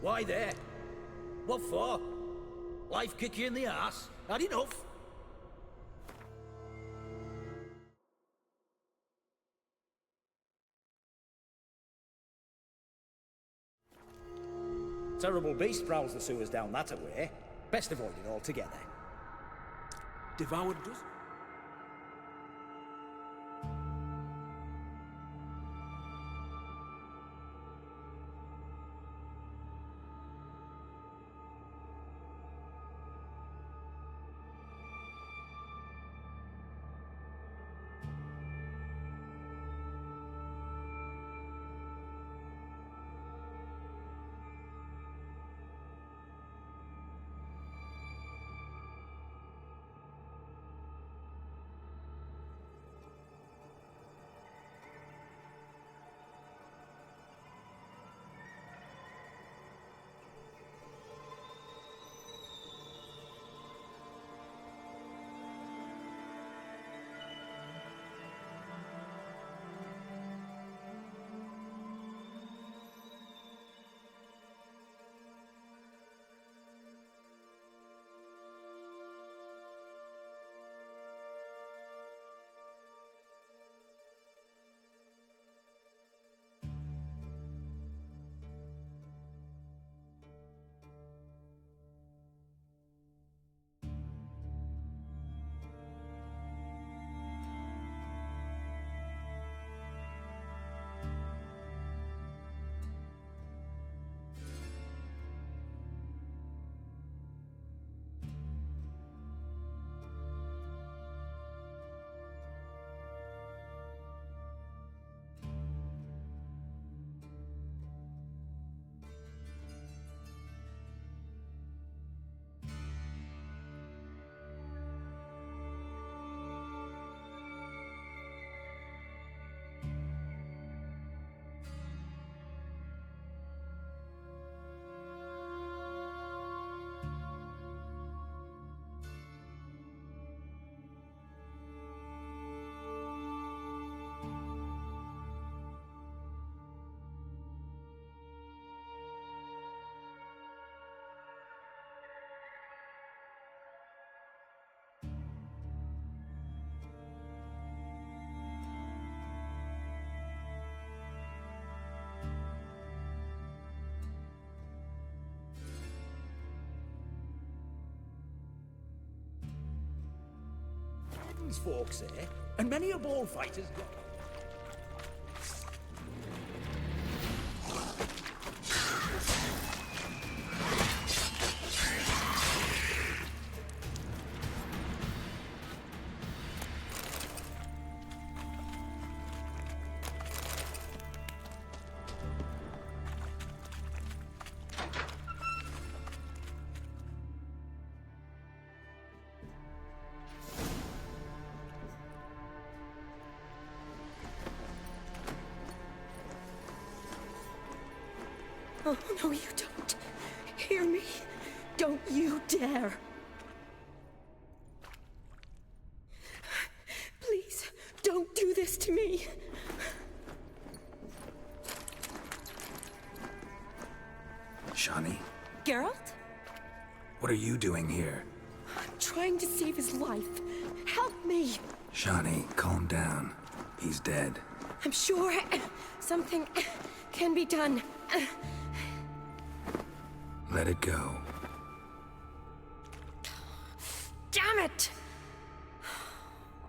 Why there? What for? Life kick you in the ass? Had enough? Terrible beast prowls the sewers down that way. Best avoid it altogether. Devoured does? Folks, eh? And many a ball fighter's got... Oh, no, you don't. Hear me? Don't you dare. Please, don't do this to me. Shani? Geralt? What are you doing here? I'm trying to save his life. Help me. Shani, calm down. He's dead. I'm sure something can be done. Let it go. Damn it!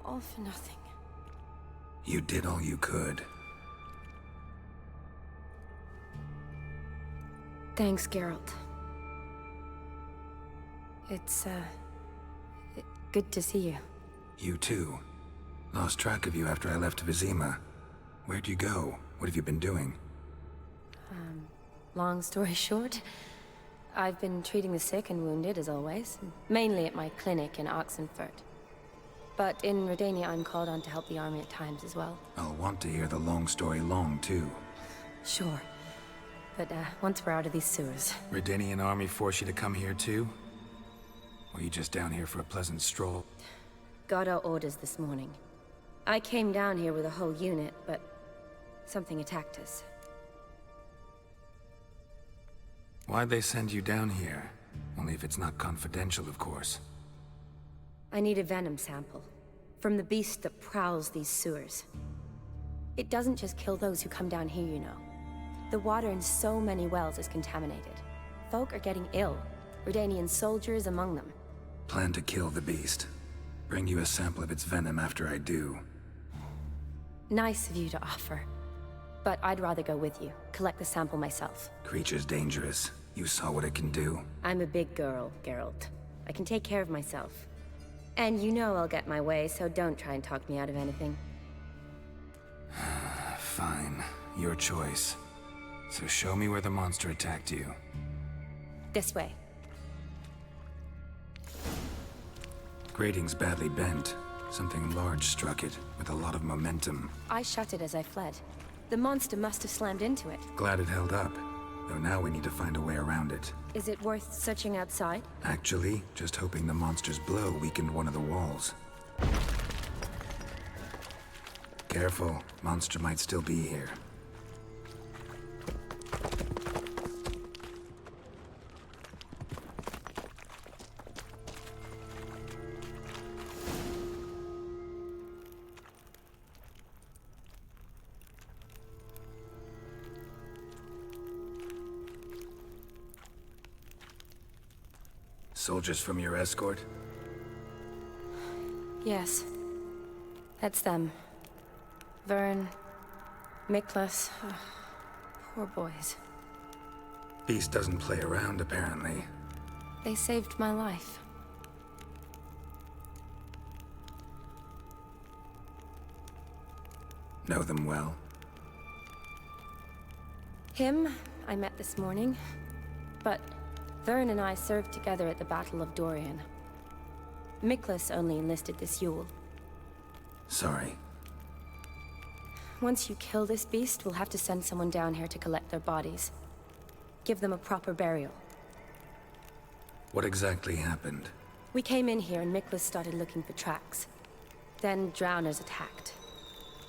All for nothing. You did all you could. Thanks, Geralt. It's, good to see you. You too. Lost track of you after I left Vizima. Where'd you go? What have you been doing? Long story short, I've been treating the sick and wounded, as always. Mainly at my clinic in Oxenfurt. But in Redania, I'm called on to help the army at times as well. I'll want to hear the long story long, too. Sure. But, once we're out of these sewers... Redanian army forced you to come here, too? Or you just down here for a pleasant stroll? Got our orders this morning. I came down here with a whole unit, but... something attacked us. Why'd they send you down here? Only if it's not confidential, of course. I need a venom sample. From the beast that prowls these sewers. It doesn't just kill those who come down here, you know. The water in so many wells is contaminated. Folk are getting ill. Redanian soldiers among them. Plan to kill the beast. Bring you a sample of its venom after I do. Nice of you to offer. But I'd rather go with you. Collect the sample myself. Creature's dangerous. You saw what it can do. I'm a big girl, Geralt. I can take care of myself. And you know I'll get my way, so don't try and talk me out of anything. Fine. Your choice. So show me where the monster attacked you. This way. Grating's badly bent. Something large struck it, with a lot of momentum. I shut it as I fled. The monster must have slammed into it. Glad it held up. Though now we need to find a way around it. Is it worth searching outside? Actually, just hoping the monster's blow weakened one of the walls. Careful, monster might still be here. Soldiers from your escort? Yes. That's them. Vern, Miklas. Poor boys. Beast doesn't play around, apparently. They saved my life. Know them well? Him, I met this morning. But Vern and I served together at the Battle of Dorian. Miklas only enlisted this Yule. Sorry. Once you kill this beast, we'll have to send someone down here to collect their bodies. Give them a proper burial. What exactly happened? We came in here and Miklas started looking for tracks. Then Drowners attacked.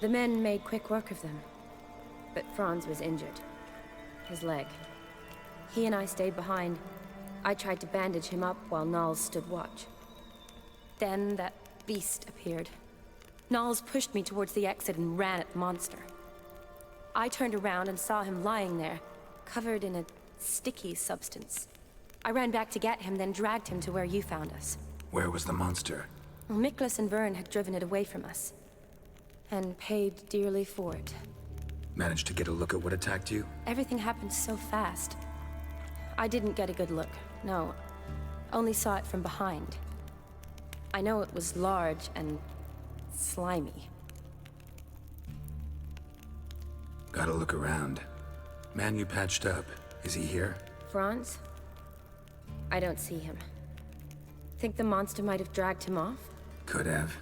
The men made quick work of them. But Franz was injured. His leg. He and I stayed behind. I tried to bandage him up while Nals stood watch. Then that beast appeared. Nals pushed me towards the exit and ran at the monster. I turned around and saw him lying there, covered in a sticky substance. I ran back to get him, then dragged him to where you found us. Where was the monster? Well, Miklas and Vern had driven it away from us. And paid dearly for it. Managed to get a look at what attacked you? Everything happened so fast. I didn't get a good look, no. Only saw it from behind. I know it was large and slimy. Gotta look around. Man you patched up, is he here? Franz? I don't see him. Think the monster might have dragged him off? Could have.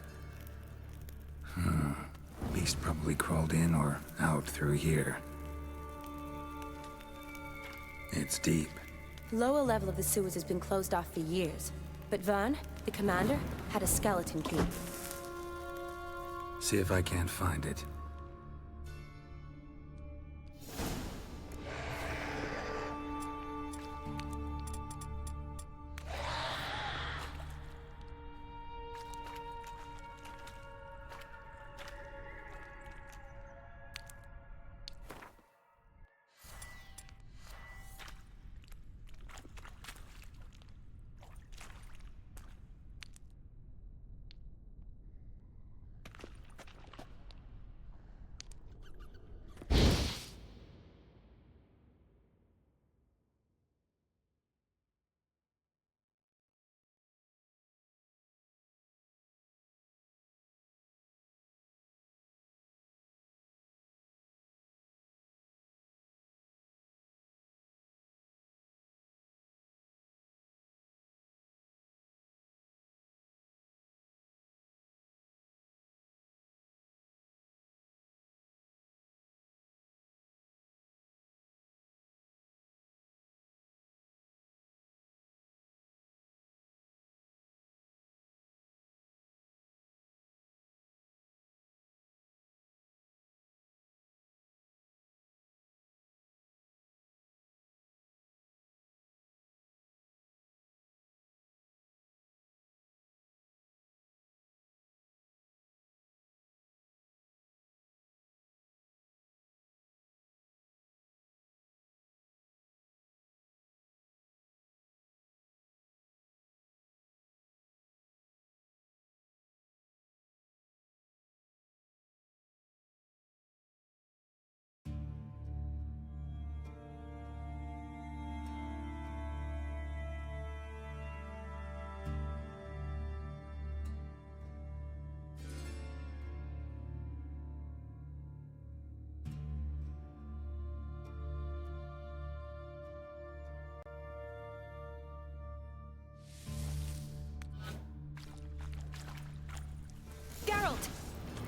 Beast probably crawled in or out through here. It's deep. Lower level of the sewers has been closed off for years. But Vern, the commander, had a skeleton key. See if I can't find it.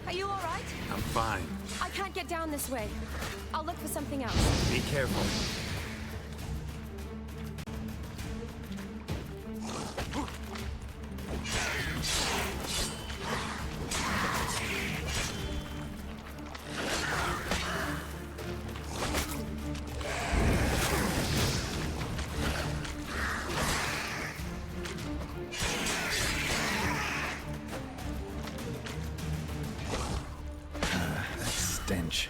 Are you alright? I'm fine. I can't get down this way. I'll look for something else. Be careful. That stench.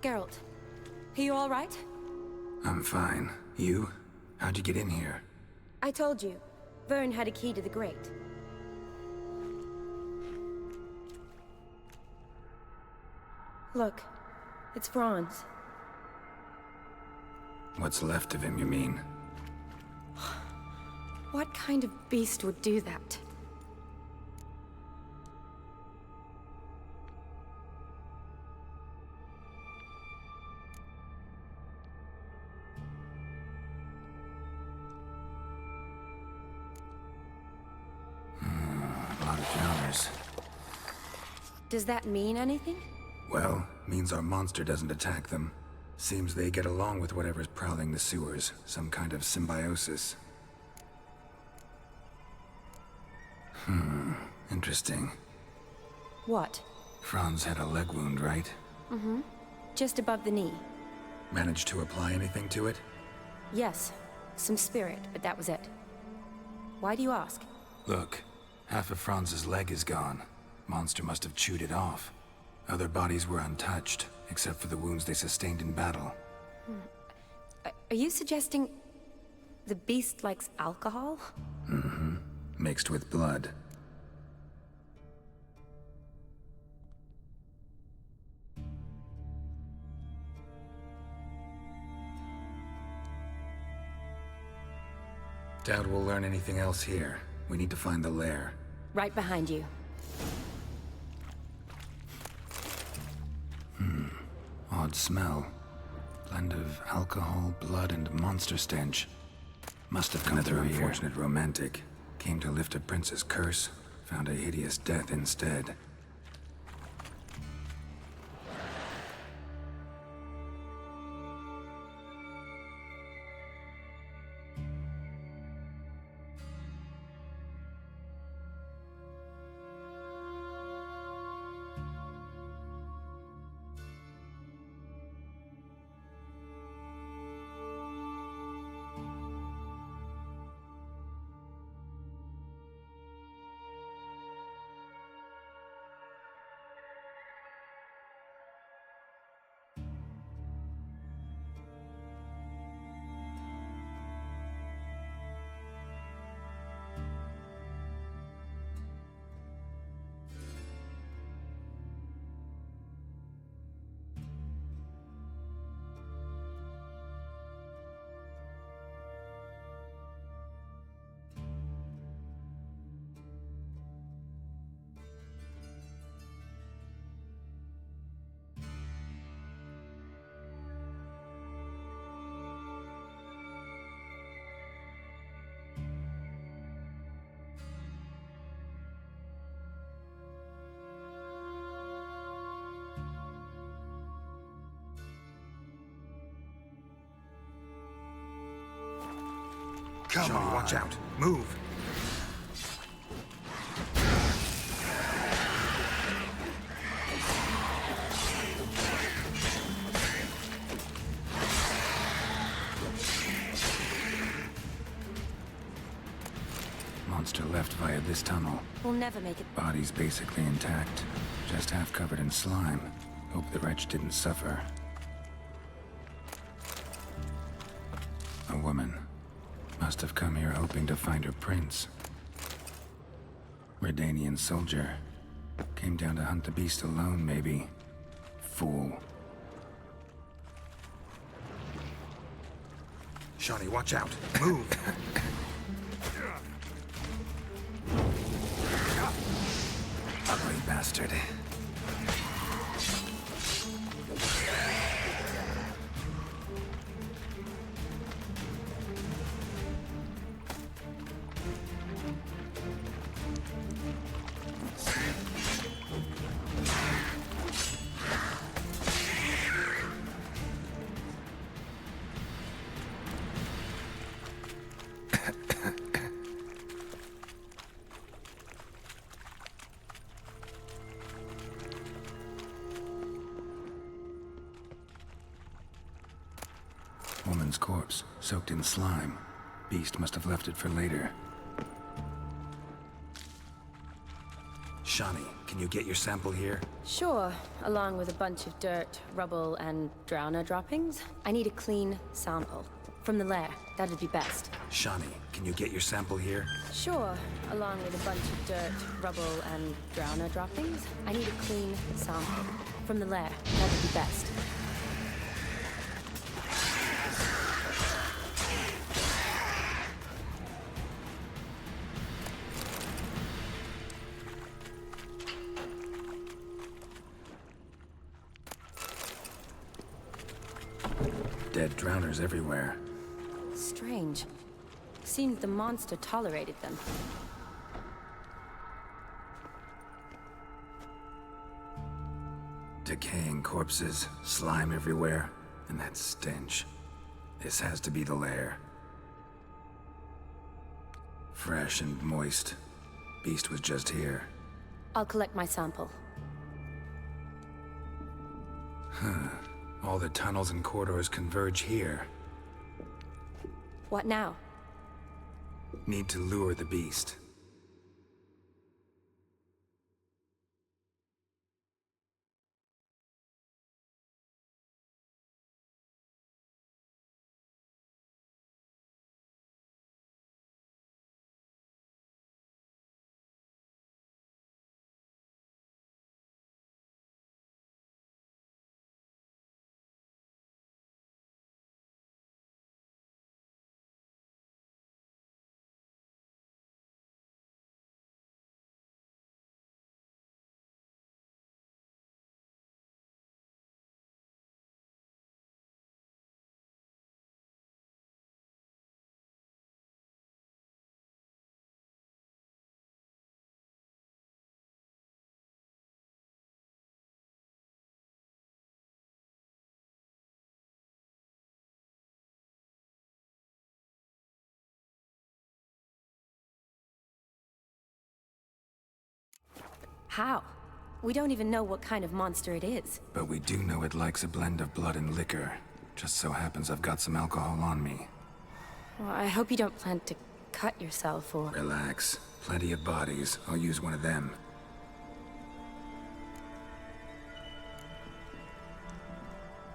Geralt, are you all right? I'm fine. You? How'd you get in here? I told you. Vern had a key to the grate. Look, it's Franz. What's left of him, you mean? What kind of beast would do that? A lot of counters. Does that mean anything? Well, means our monster doesn't attack them. Seems they get along with whatever's prowling the sewers. Some kind of symbiosis. Interesting. What? Franz had a leg wound, right? Just above the knee. Managed to apply anything to it? Yes, some spirit, but that was it. Why do you ask? Look, half of Franz's leg is gone. Monster must have chewed it off. Other bodies were untouched, except for the wounds they sustained in battle. Are you suggesting the beast likes alcohol? Mixed with blood. Doubt we'll learn anything else here. We need to find the lair. Right behind you. Odd smell. Blend of alcohol, blood, and monster stench. Must have come through an unfortunate romantic. Came to lift a prince's curse, found a hideous death instead. Come on. Watch out. Move. Monster left via this tunnel. We'll never make it. Body's basically intact, just half covered in slime. Hope the wretch didn't suffer. A woman. Must have come here hoping to find her prince. Redanian soldier. Came down to hunt the beast alone, maybe. Fool. Shani, watch out. Move! Ugly bastard. Woman's corpse, soaked in slime. Beast must have left it for later. Shani, can you get your sample here? Sure, along with a bunch of dirt, rubble, and drowner droppings. I need a clean sample. From the lair, that'd be best. Shani, can you get your sample here? Sure, along with a bunch of dirt, rubble, and drowner droppings. I need a clean sample. From the lair, that'd be best. Dead drowners everywhere. Strange. Seems the monster tolerated them. Decaying corpses, slime everywhere, and that stench. This has to be the lair. Fresh and moist. Beast was just here. I'll collect my sample. All the tunnels and corridors converge here. What now? Need to lure the beast. How? We don't even know what kind of monster it is. But we do know it likes a blend of blood and liquor. Just so happens I've got some alcohol on me. Well, I hope you don't plan to cut yourself or... Relax. Plenty of bodies. I'll use one of them.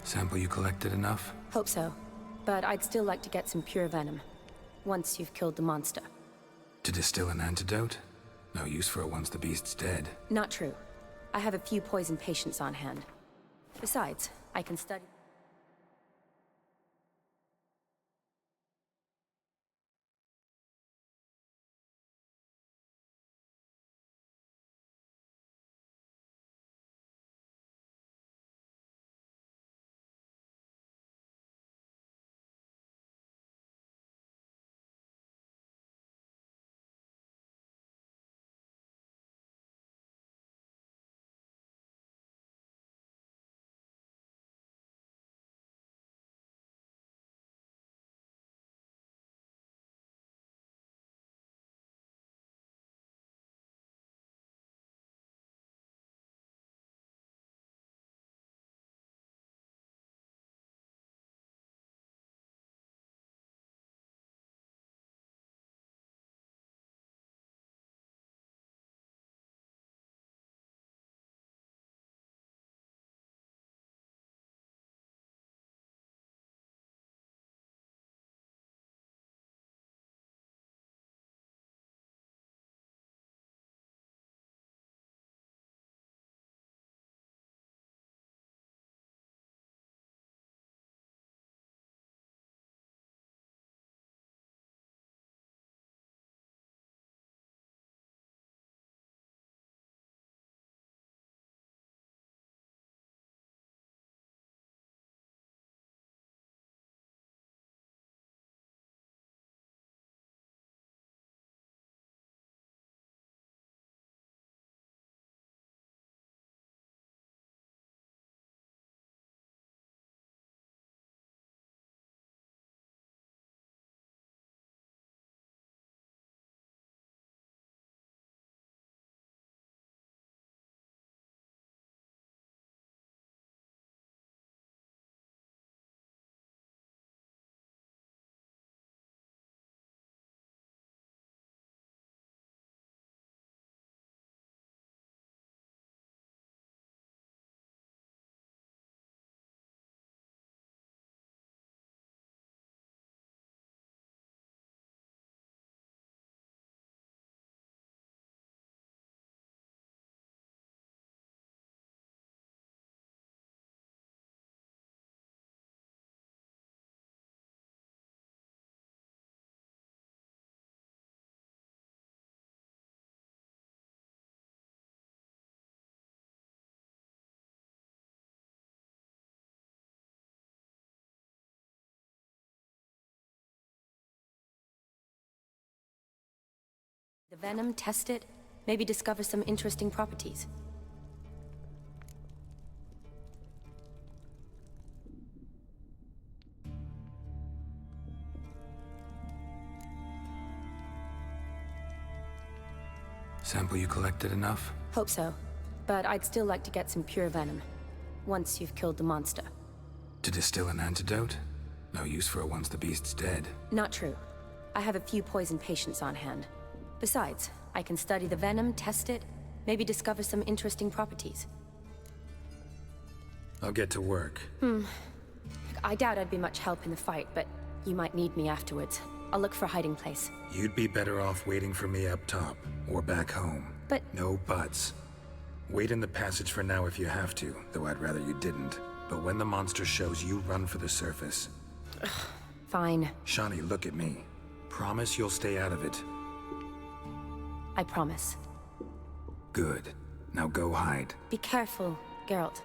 Sample you collected enough? Hope so. But I'd still like to get some pure venom. Once you've killed the monster. To distill an antidote? No use for it once the beast's dead. Not true. I have a few poison patients on hand. Besides, I can study... The venom, test it, maybe discover some interesting properties. Sample you collected enough? Hope so. But I'd still like to get some pure venom. Once you've killed the monster. To distill an antidote? No use for it once the beast's dead. Not true. I have a few poison patients on hand. Besides, I can study the venom, test it, maybe discover some interesting properties. I'll get to work. I doubt I'd be much help in the fight, but you might need me afterwards. I'll look for a hiding place. You'd be better off waiting for me up top, or back home. But... No buts. Wait in the passage for now if you have to, though I'd rather you didn't. But when the monster shows, you run for the surface. Fine. Shani, look at me. Promise you'll stay out of it. I promise. Good. Now go hide. Be careful, Geralt.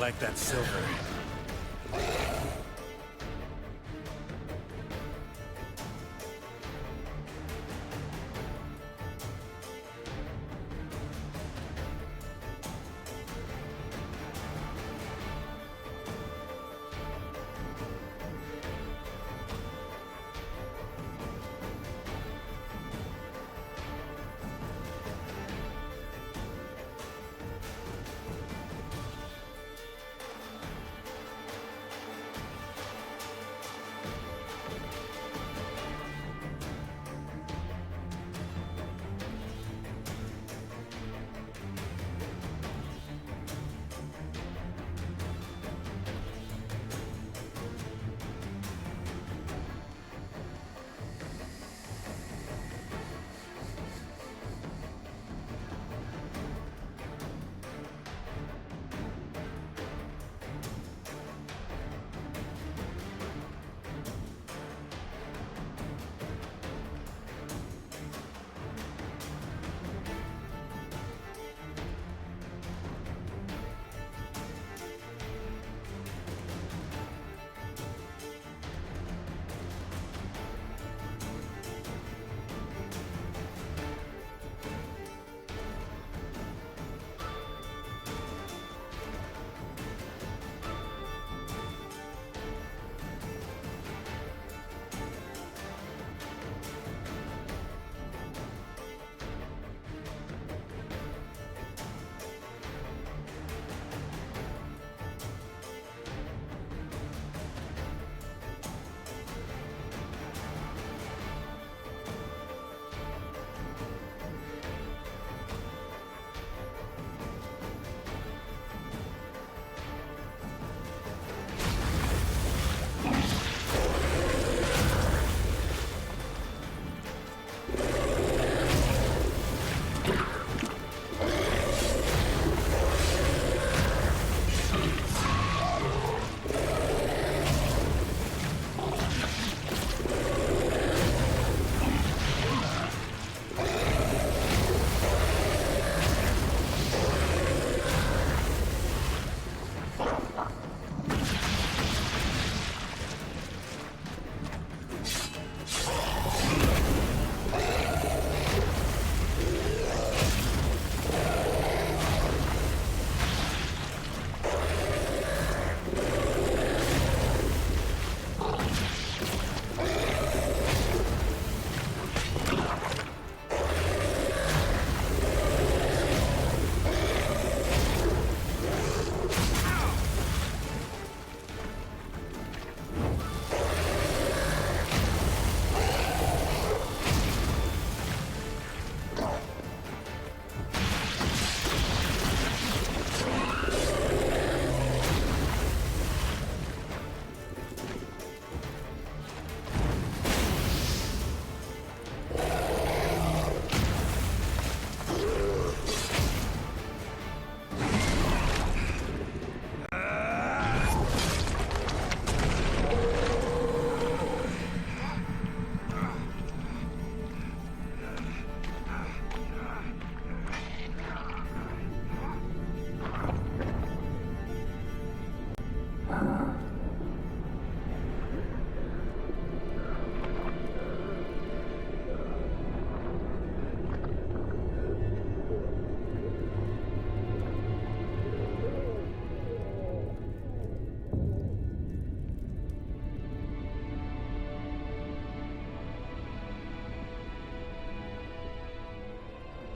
like that silver.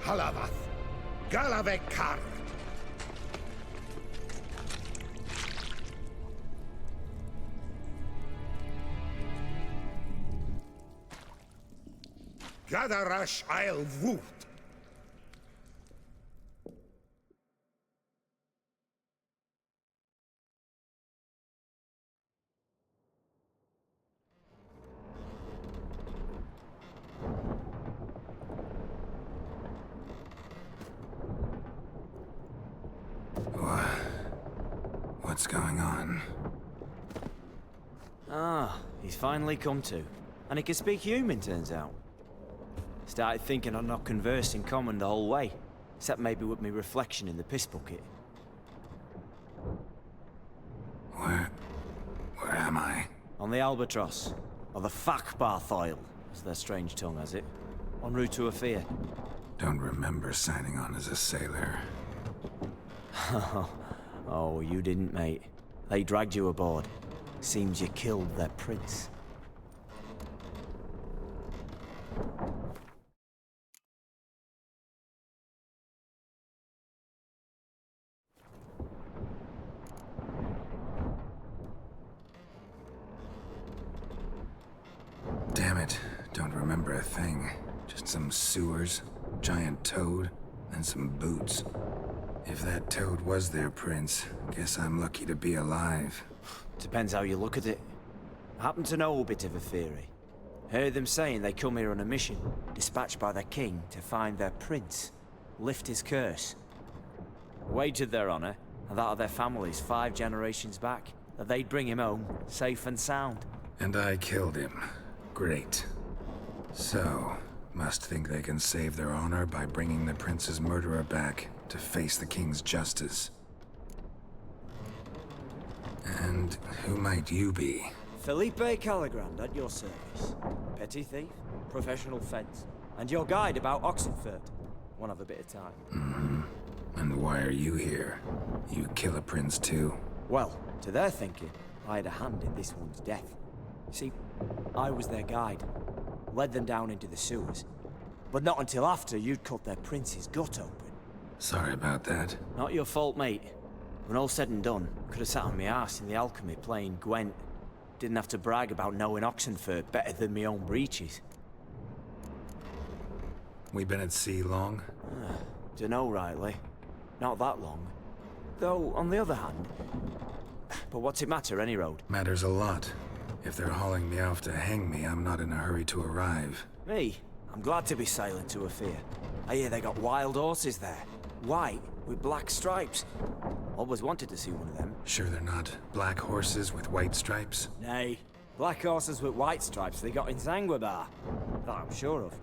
Halavath, Galavekar. Gadarash I'll Woot. What's going on? Ah, he's finally come to. And he can speak human, turns out. Started thinking I'd not conversed in common the whole way, except maybe with me reflection in the piss bucket. Where am I? On the Albatross, or the Fakbarth Isle, as their strange tongue has it, en route to Afir. Don't remember signing on as a sailor. Oh, you didn't, mate. They dragged you aboard. Seems you killed their prince. Damn it, don't remember a thing. Just some sewers, giant toad, and some boots. If that toad was their prince, guess I'm lucky to be alive. Depends how you look at it. I happen to know a bit of a theory. Heard them saying they come here on a mission, dispatched by their king to find their prince, lift his curse. Wagered their honor, and that of their families 5 generations back, that they'd bring him home, safe and sound. And I killed him. Great. So, must think they can save their honor by bringing the prince's murderer back to face the king's justice. And who might you be? Felipe Caligrand at your service. Petty thief, professional fence, and your guide about Oxenfurt. Wanna have a bit of time. And why are you here? You kill a prince too? Well, to their thinking, I had a hand in this one's death. See, I was their guide. Led them down into the sewers. But not until after you'd cut their prince's gut open. Sorry about that. Not your fault, mate. When all said and done, could have sat on my arse in the alchemy playing Gwent. Didn't have to brag about knowing Oxenfurt better than my own breeches. We been at sea long? Dunno rightly. Not that long. Though, on the other hand... But what's it matter, any road? Matters a lot. If they're hauling me off to hang me, I'm not in a hurry to arrive. Me? I'm glad to be sailing to Afir. I hear they got wild horses there. White, with black stripes. Always wanted to see one of them. Sure they're not black horses with white stripes? Nay, black horses with white stripes they got in Zanguebar. That I'm sure of.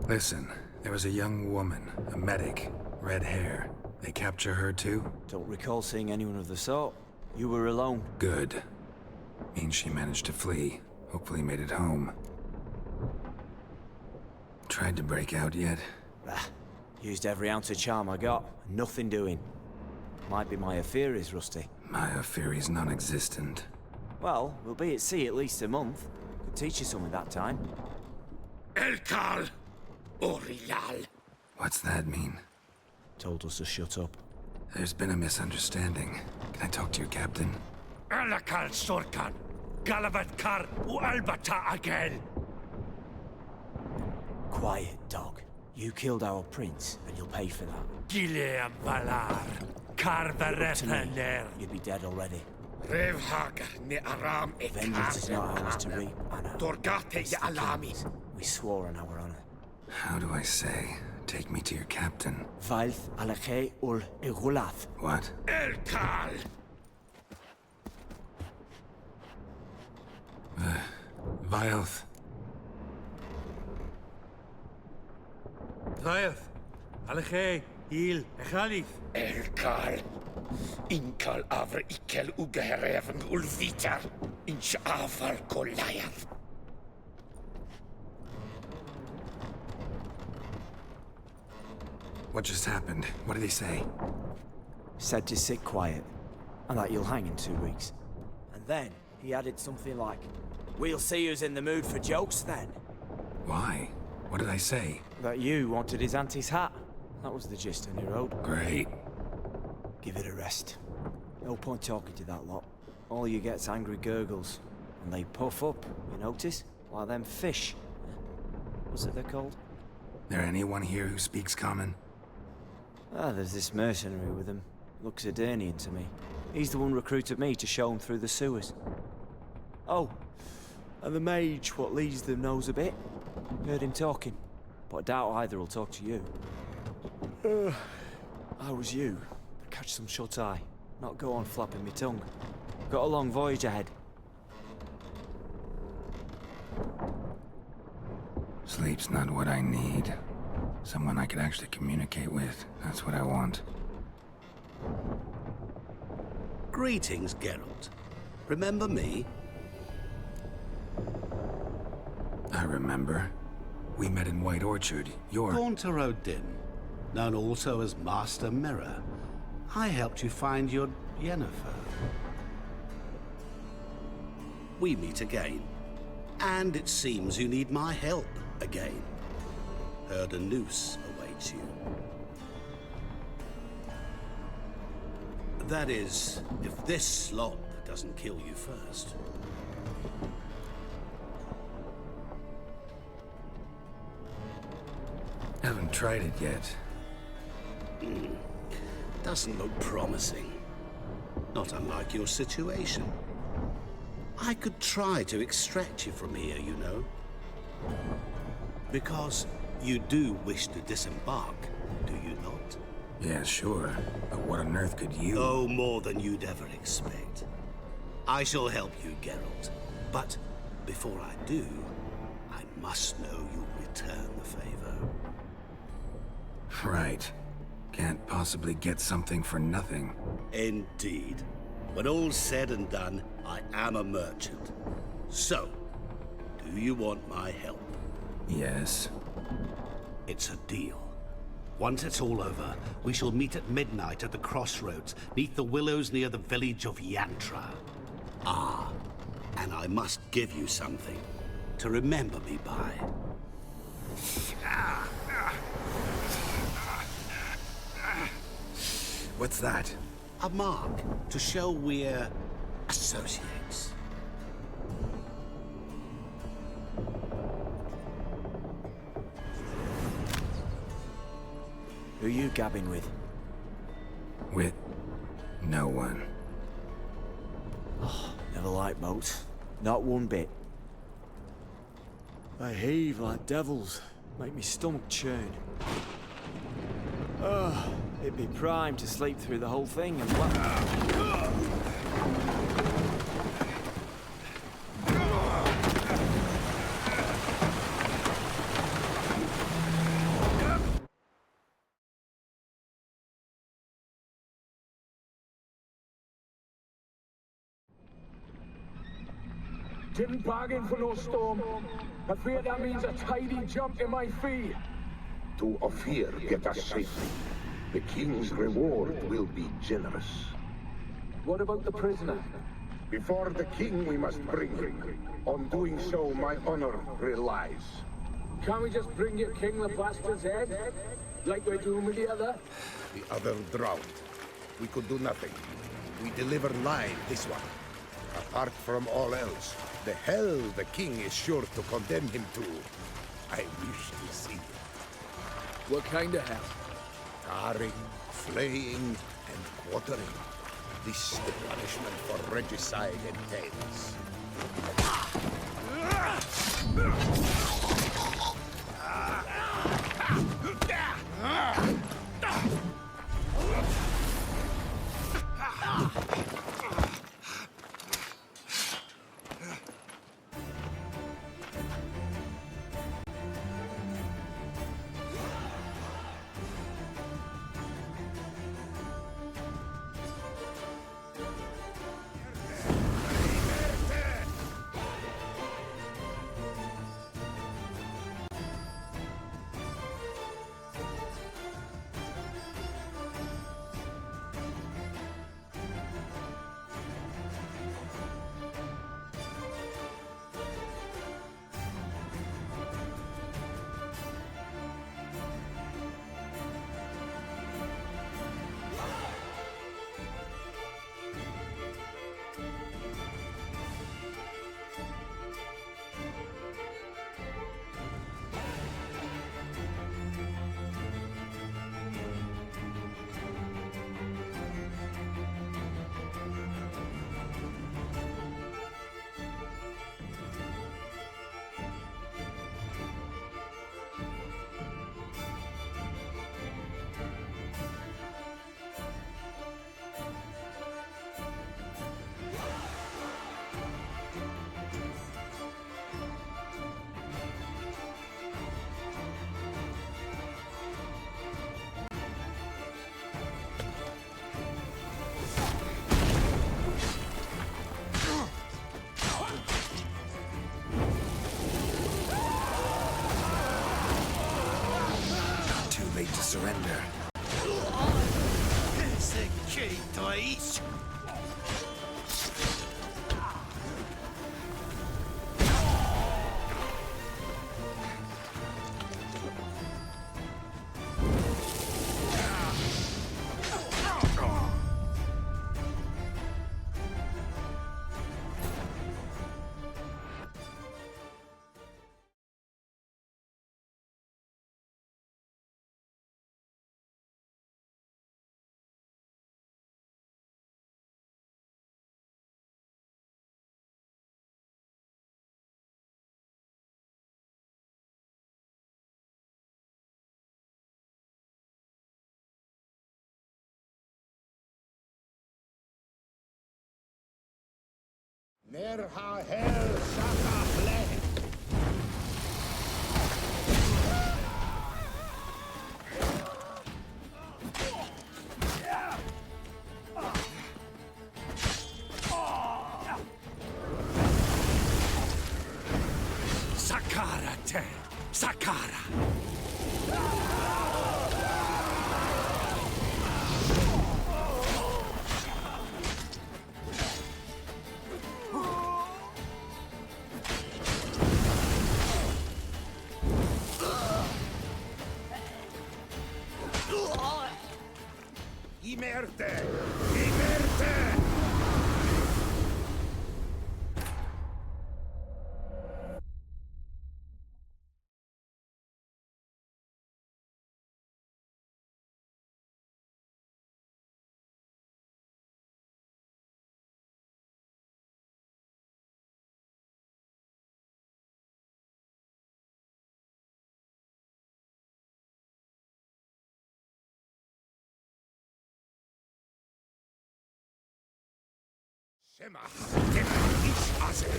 Listen, there was a young woman, a medic, red hair. They capture her too? Don't recall seeing anyone of the sort. You were alone. Good. Means she managed to flee. Hopefully made it home. Tried to break out yet? Used every ounce of charm I got. Nothing doing. Might be my Afiri's rusty. My Afiri's non-existent. Well, we'll be at sea at least a month. Could teach you something that time. Elkal, Orilal. What's that mean? Told us to shut up. There's been a misunderstanding. Can I talk to your captain? Alakal Sorkan, Galavatkar, Albata Agel. Quiet, dog. You killed our prince, and you'll pay for that. Gileam Valar, To me, Karvarepaner, you'd be dead already. Revhagar ne Aram Vengeance is not ours to reap, Anna. Torgate It's the Alami. king's. We swore on our honor. How do I say? Take me to your captain. Vailth Alakhe ul Igulath. What? Elkal. Vilth. Dryeth, Alechei, Il, Echalith. Elkal. Inkal Avr Ikel Ugehereven Ulvitar. Inch Aval Goliath. What just happened? What did he say? Said to sit quiet, and that you'll hang in 2 weeks. And then he added something like, "We'll see who's in the mood for jokes then." Why? What did I say? That you wanted his auntie's hat. That was the gist, and he wrote. Great. Give it a rest. No point talking to that lot. All you get's angry gurgles. And they puff up, you notice? Like them fish. What's it they're called? There anyone here who speaks common? Ah, there's this mercenary with him. Looks Edirnian to me. He's the one recruited me to show him through the sewers. Oh, and the mage what leads them knows a bit. Heard him talking, but I doubt either will talk to you. I was you. Catch some shut-eye. Not go on flapping me tongue. Got a long voyage ahead. Sleep's not what I need. Someone I could actually communicate with. That's what I want. Greetings, Geralt. Remember me? I remember. We met in White Orchard. You're... Gaunter O'Din, known also as Master Mirror. I helped you find your Yennefer. We meet again. And it seems you need my help again. Heard a noose awaits you. That is, if this slop doesn't kill you first. Haven't tried it yet. Doesn't look promising. Not unlike your situation. I could try to extract you from here, you know. Because you do wish to disembark, do you not? Yeah, sure. But what on earth could you... Oh, more than you'd ever expect. I shall help you, Geralt. But before I do, I must know you'll return the favor. Right. Can't possibly get something for nothing. Indeed. When all's said and done, I am a merchant. So, do you want my help? Yes. It's a deal. Once it's all over, we shall meet at midnight at the crossroads, neath the willows near the village of Yantra. Ah, and I must give you something to remember me by. What's that? A mark to show we're associates. Who you gabbing with? With... no one. Never liked boats. Not one bit. They heave like devils. Make me stomach churn. It'd be prime to sleep through the whole thing and... Didn't bargain for no storm. I fear that means a tidy jump in my fee. To Ophir get us safely. The king's reward will be generous. What about the prisoner? Before the king we must bring him. On doing so, my honor relies. Can't we just bring your king the bastard's head? Like we're doing with the other? The other drowned. We could do nothing. We deliver live this one. Apart from all else, the hell the king is sure to condemn him to. I wish to see it. What kind of hell? Tarring, flaying, and quartering. This the punishment for regicide entails. surrender. Ner ha hel shaka ble. Sakara te! Sakara! Imerte! Imerte! Shema, Tema, Ich Azel.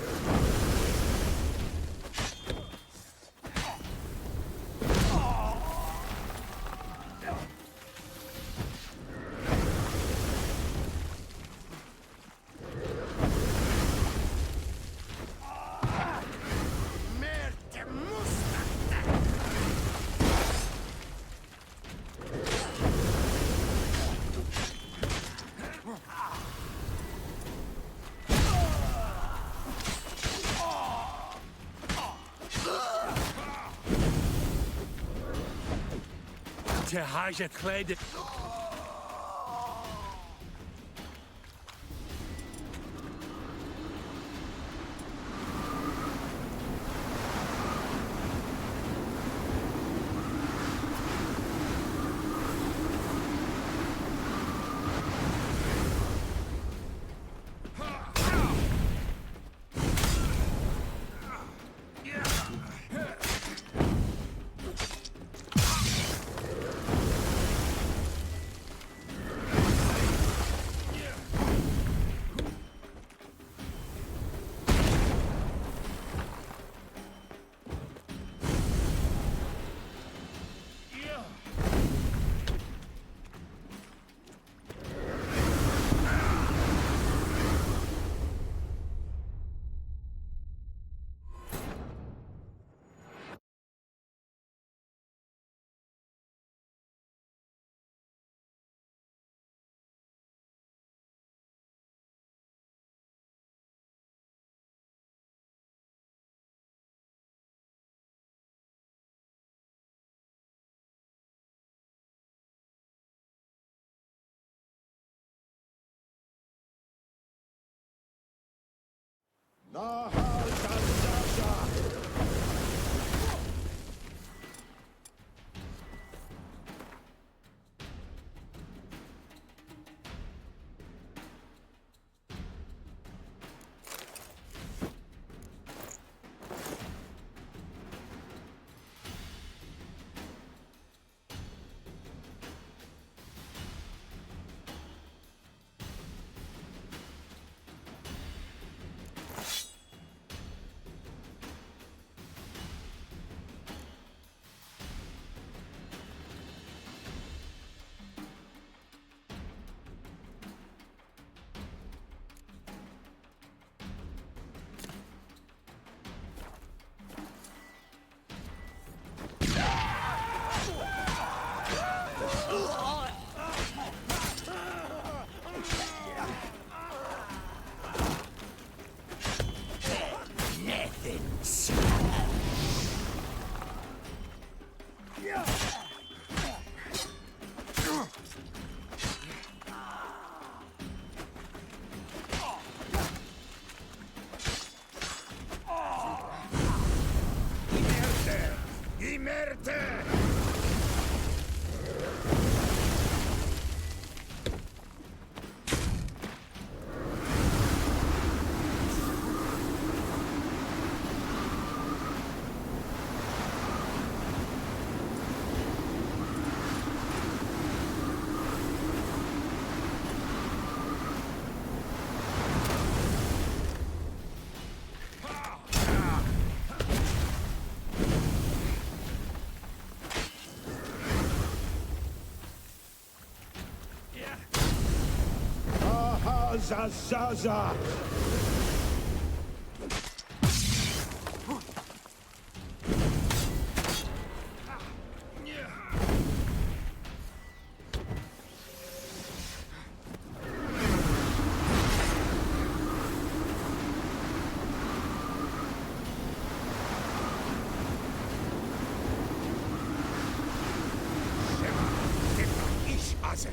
Merte Mustata. Te hajet klede. Nahal Tanzasha. Zazaza! Ich hasse.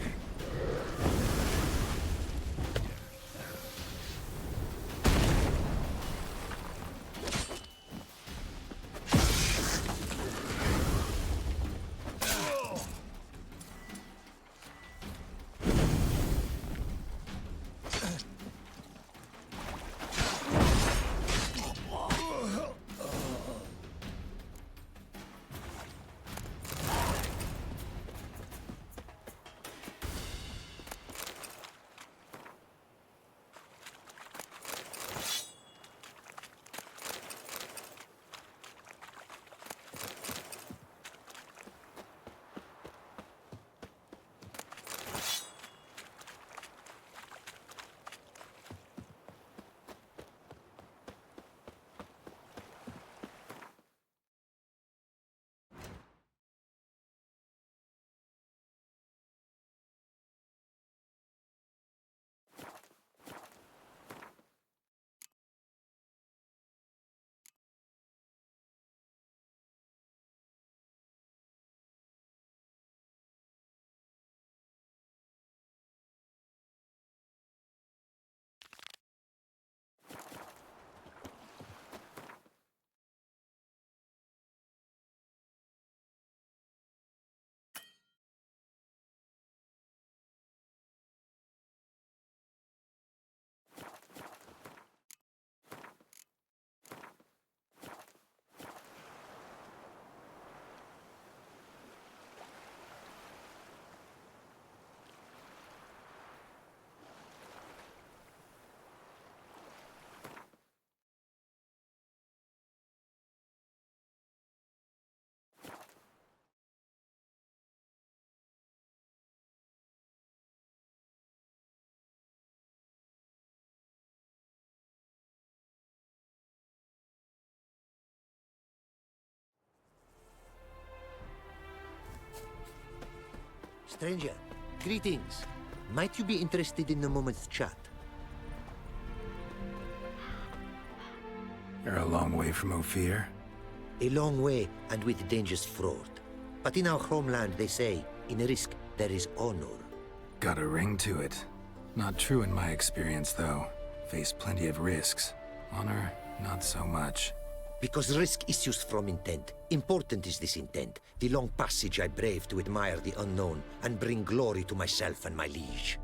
Stranger, greetings. Might you be interested in a moment's chat? You're a long way from Ophir. A long way, and with dangers fraught. But in our homeland, they say, in risk, there is honor. Got a ring to it. Not true in my experience, though. Faced plenty of risks. Honor, not so much. Because risk issues from intent. Important is this intent. The long passage I brave to admire the unknown and bring glory to myself and my liege.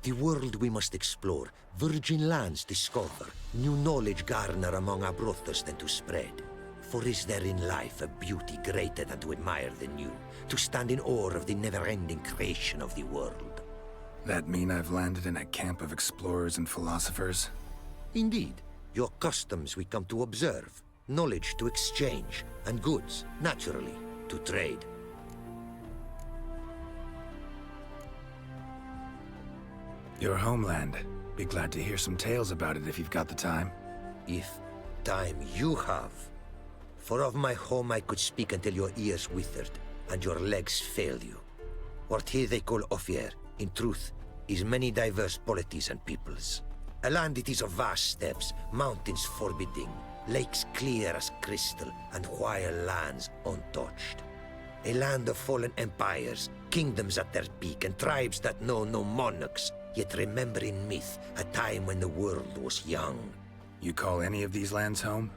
The world we must explore, virgin lands discover, new knowledge garner among our brothers than to spread. For is there in life a beauty greater than to admire the new, to stand in awe of the never-ending creation of the world? That mean I've landed in a camp of explorers and philosophers? Indeed. Your customs we come to observe, knowledge to exchange, and goods, naturally, to trade. Your homeland. Be glad to hear some tales about it if you've got the time. If time you have. For of my home I could speak until your ears withered, and your legs fail you. What here they call Ophir, in truth, is many diverse polities and peoples. A land it is of vast steppes, mountains forbidding, lakes clear as crystal, and wild lands untouched. A land of fallen empires, kingdoms at their peak, and tribes that know no monarchs, yet remember in myth a time when the world was young. You call any of these lands home?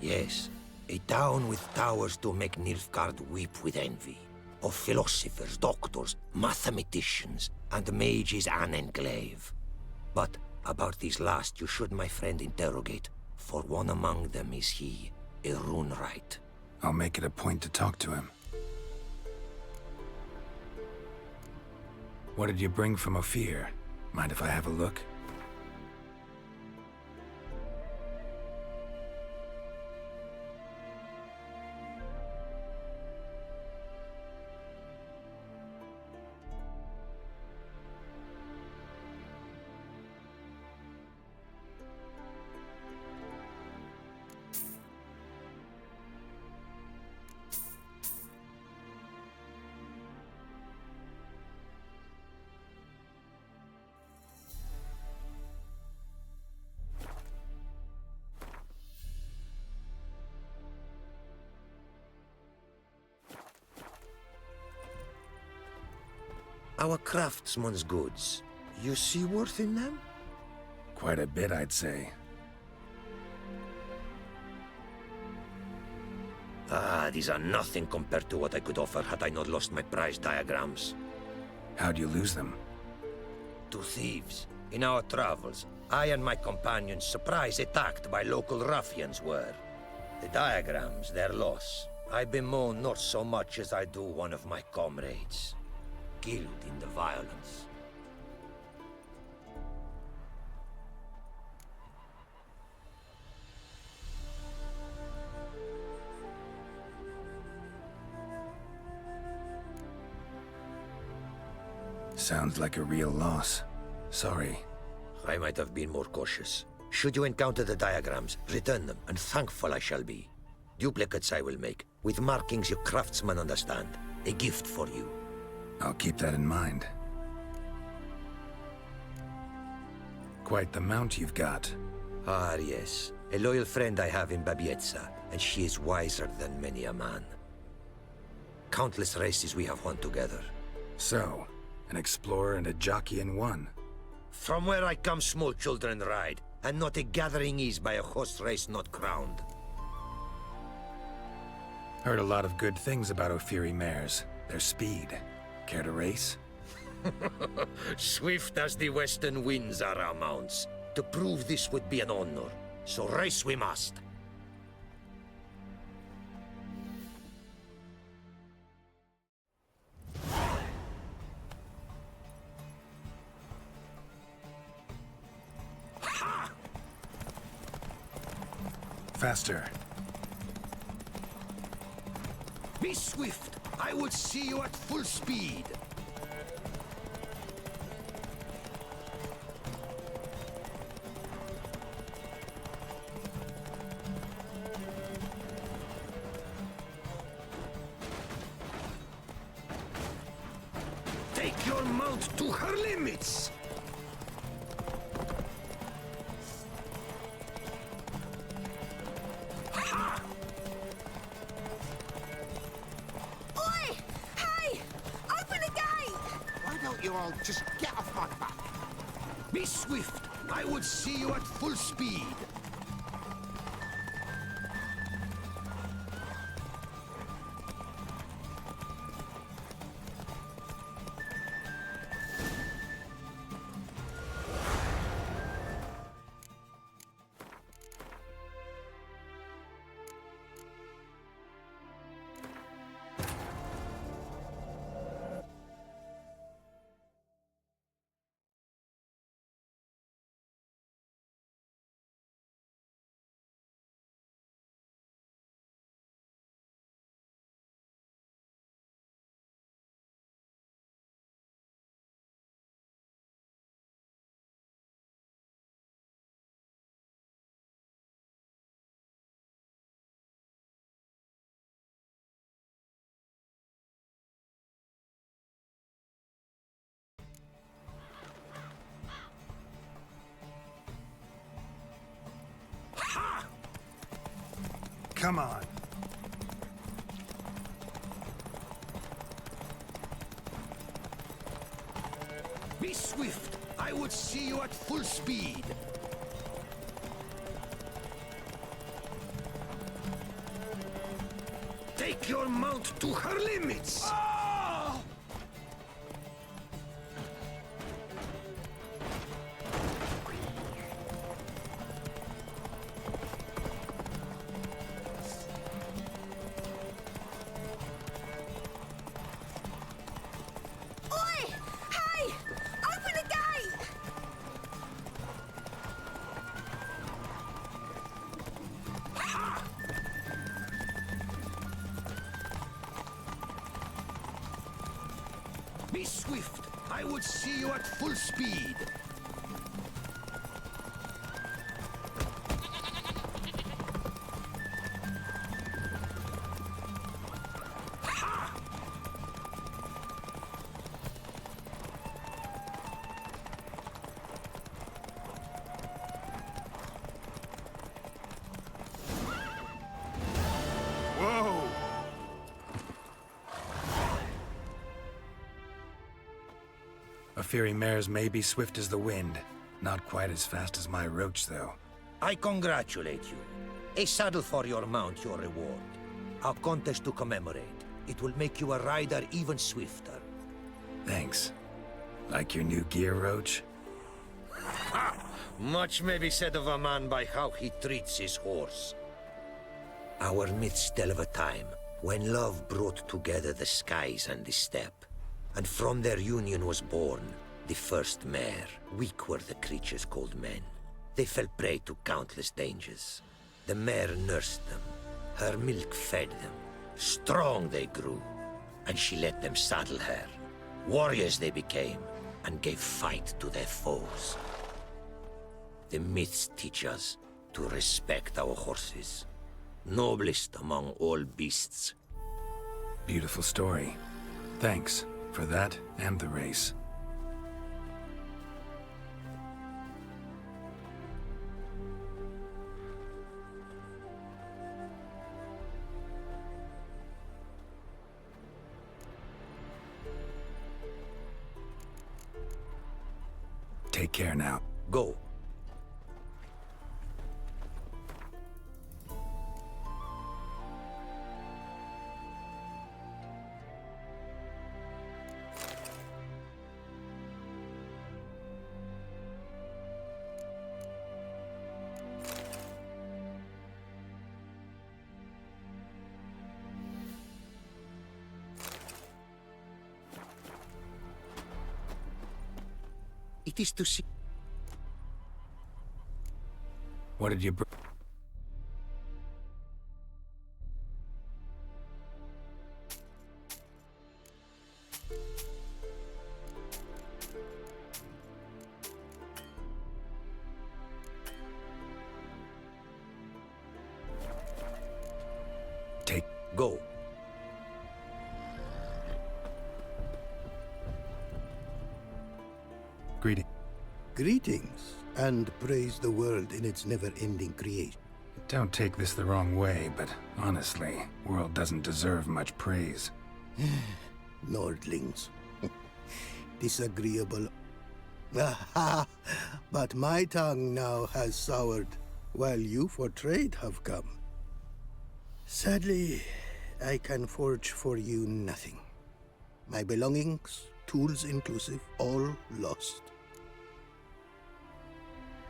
Yes, a town with towers to make Nilfgaard weep with envy. Of philosophers, doctors, mathematicians, and mages an enclave. But about these last you should, my friend, interrogate, for one among them is he, a Runewright. I'll make it a point to talk to him. What did you bring from Ophir? Mind if I have a look? Our craftsman's goods. You see worth in them? Quite a bit, I'd say. These are nothing compared to what I could offer had I not lost my prize diagrams. How'd you lose them? To thieves. In our travels, I and my companions surprise attacked by local ruffians were. The diagrams, their loss. I bemoan not so much as I do one of my comrades, killed in the violence. Sounds like a real loss. Sorry. I might have been more cautious. Should you encounter the diagrams, return them, and thankful I shall be. Duplicates I will make, with markings your craftsmen understand. A gift for you. I'll keep that in mind. Quite the mount you've got. Ah, yes. A loyal friend I have in Babietza, and she is wiser than many a man. Countless races we have won together. So, an explorer and a jockey in one. From where I come, small children ride, and not a gathering is by a horse race not crowned. Heard a lot of good things about Ophiri mares. Their speed. Care to race? Swift as the western winds are our mounts. To prove this would be an honor. So race we must. Faster. Be swift. I would see you at full speed. Take your mount to her limits. Just get off my back. Be swift. I would see you at full speed. Come on. Be swift. I would see you at full speed. Take your mount to her limits. Be swift. I would see you at full speed. Alfieri mares may be swift as the wind. Not quite as fast as my roach, though. I congratulate you. A saddle for your mount, your reward. A contest to commemorate. It will make you a rider even swifter. Thanks. Like your new gear, Roach? Much may be said of a man by how he treats his horse. Our myths tell of a time when love brought together the skies and the steppe. And from their union was born the first mare. Weak were the creatures called men. They fell prey to countless dangers. The mare nursed them. Her milk fed them. Strong they grew. And she let them saddle her. Warriors they became, and gave fight to their foes. The myths teach us to respect our horses. Noblest among all beasts. Beautiful story. Thanks for that and the race. Take care now. Go. It is to see. What did you bring? Take. Go. Greeting. Greetings, and praise the world in its never-ending creation. Don't take this the wrong way, but honestly, world doesn't deserve much praise. Nordlings. Disagreeable. Aha! But my tongue now has soured, while you for trade have come. Sadly, I can forge for you nothing. My belongings, tools inclusive, all lost.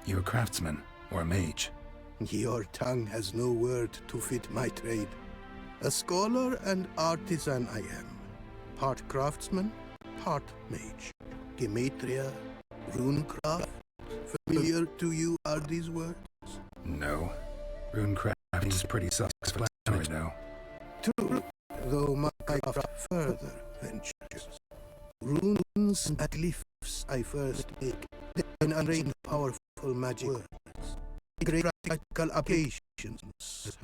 You a craftsman or a mage? Your tongue has no word to fit my trade. A scholar and artisan I am. Part craftsman, part mage. Gematria, runecraft. Familiar to you are these words? No. Runecraft is pretty self-explanatory, though. True, though my craft further ventures. Runes and glyphs I first make, then arrange powerful magic words. Great practical applications.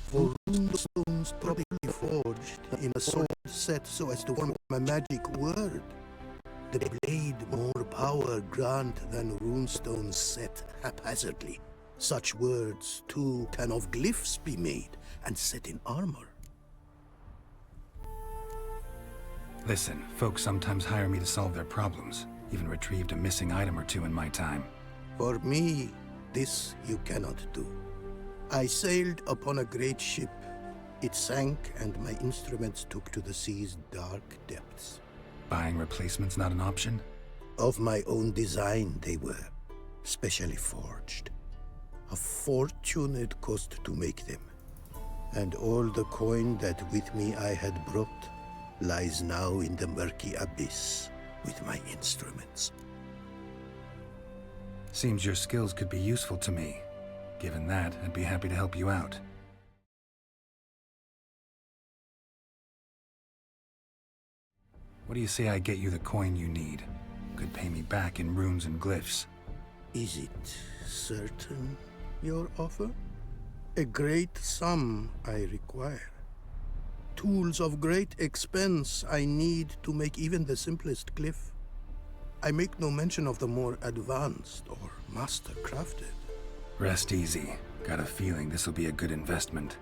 For runestones properly forged in a sword set so as to form a magic word. The blade more power grant than runestones set haphazardly. Such words, too, can of glyphs be made and set in armor. Listen, folks sometimes hire me to solve their problems. Even retrieved a missing item or two in my time. For me, this you cannot do. I sailed upon a great ship. It sank, and my instruments took to the sea's dark depths. Buying replacements not an option? Of my own design they were, specially forged. A fortune it cost to make them. And all the coin that with me I had brought lies now in the murky abyss with my instruments. Seems your skills could be useful to me. Given that, I'd be happy to help you out. What do you say I get you the coin you need? Could pay me back in runes and glyphs. Is it certain, your offer? A great sum I require. Tools of great expense I need to make even the simplest glyph. I make no mention of the more advanced or master-crafted. Rest easy. Got a feeling this'll be a good investment.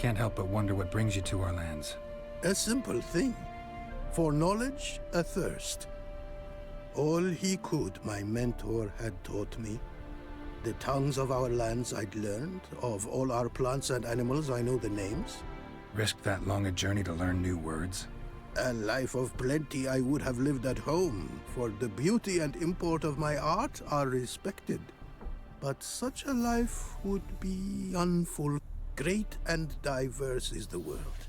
Can't help but wonder what brings you to our lands. A simple thing. For knowledge, a thirst. All he could, my mentor had taught me. The tongues of our lands I'd learned. Of all our plants and animals, I know the names. Risked that long a journey to learn new words? A life of plenty I would have lived at home, for the beauty and import of my art are respected. But such a life would be unfull. Great and diverse is the world,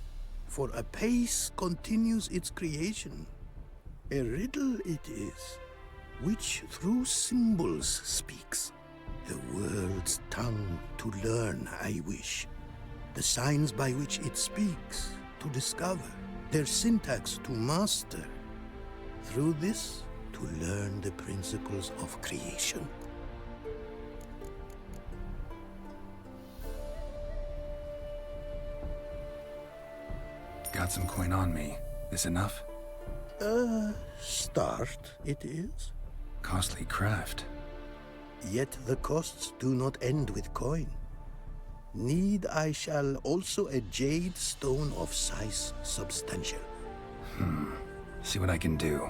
for a pace continues its creation. A riddle it is, which through symbols speaks. The world's tongue to learn I wish, the signs by which it speaks to discover, their syntax to master. Through this, to learn the principles of creation. Got some coin on me. This enough? Start it is. Costly craft. Yet the costs do not end with coin. Need I shall also a jade stone of size substantial. See what I can do.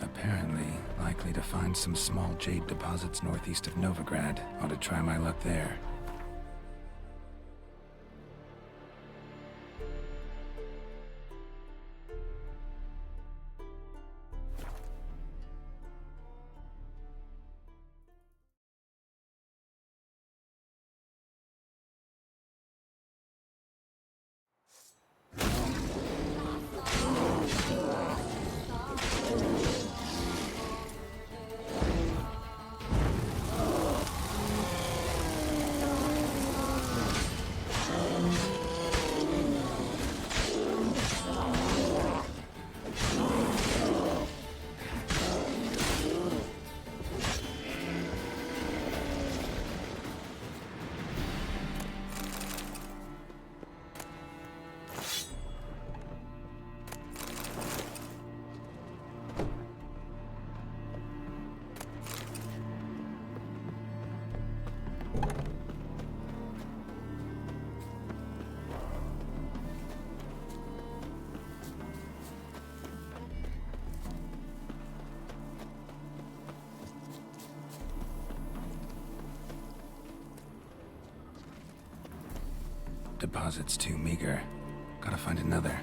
Apparently, likely to find some small jade deposits northeast of Novigrad. Ought to try my luck there. Deposit's too meager. Gotta find another.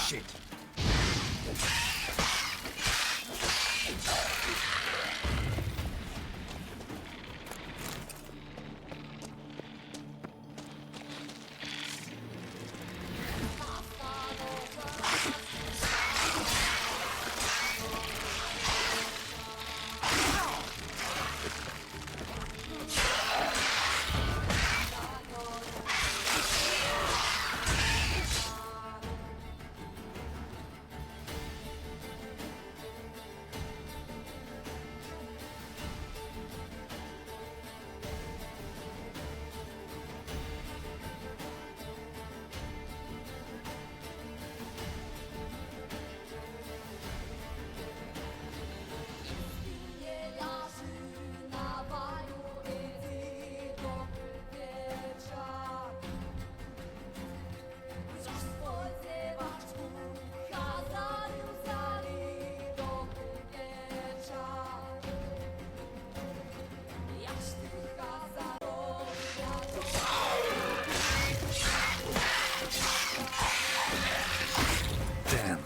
shit. Damn.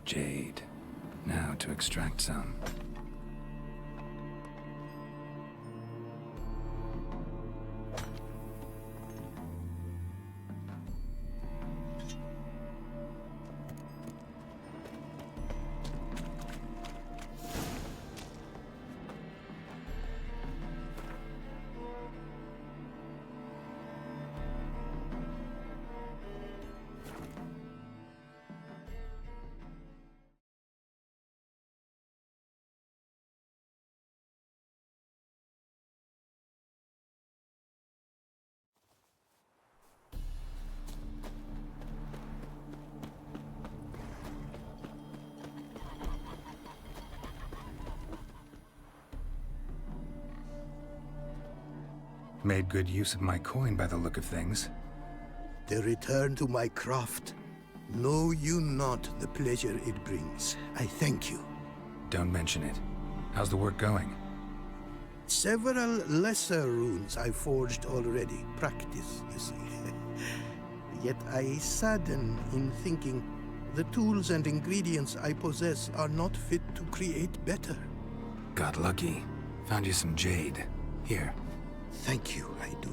Jade. Now to extract some. Made good use of my coin by the look of things. The return to my craft. Know you not the pleasure it brings. I thank you. Don't mention it. How's the work going? Several lesser runes I forged already. Practice, you see. Yet I sadden in thinking the tools and ingredients I possess are not fit to create better. Got lucky. Found you some jade. Here. Thank you, I do.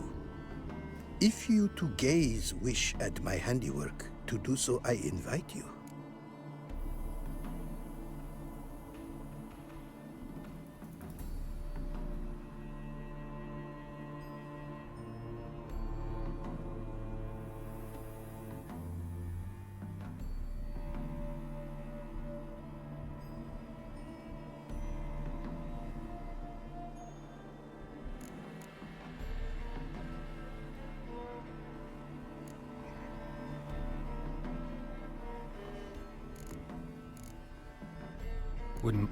If you to gaze wish at my handiwork, to do so I invite you. Wouldn't...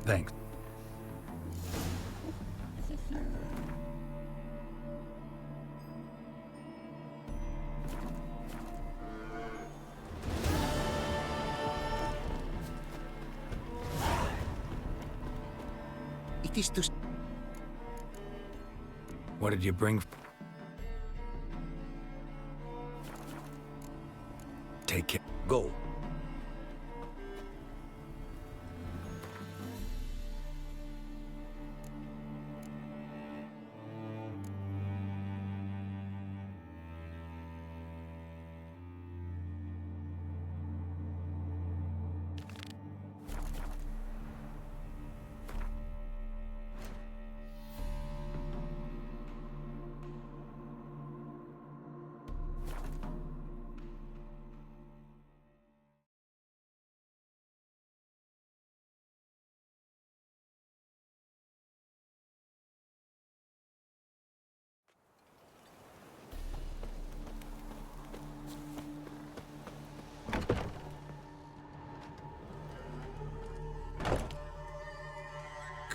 Thanks. It is to... What did you bring? Take care. Go.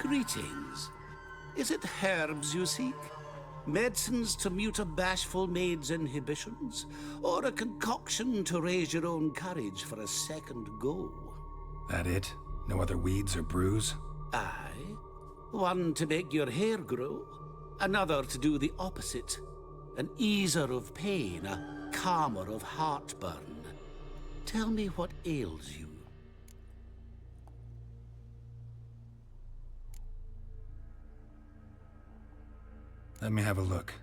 Greetings. Is it herbs you seek? Medicines to mute a bashful maid's inhibitions? Or a concoction to raise your own courage for a second go? That it? No other weeds or brews? Aye. One to make your hair grow, another to do the opposite. An easer of pain, a calmer of heartburn. Tell me what ails you. Let me have a look.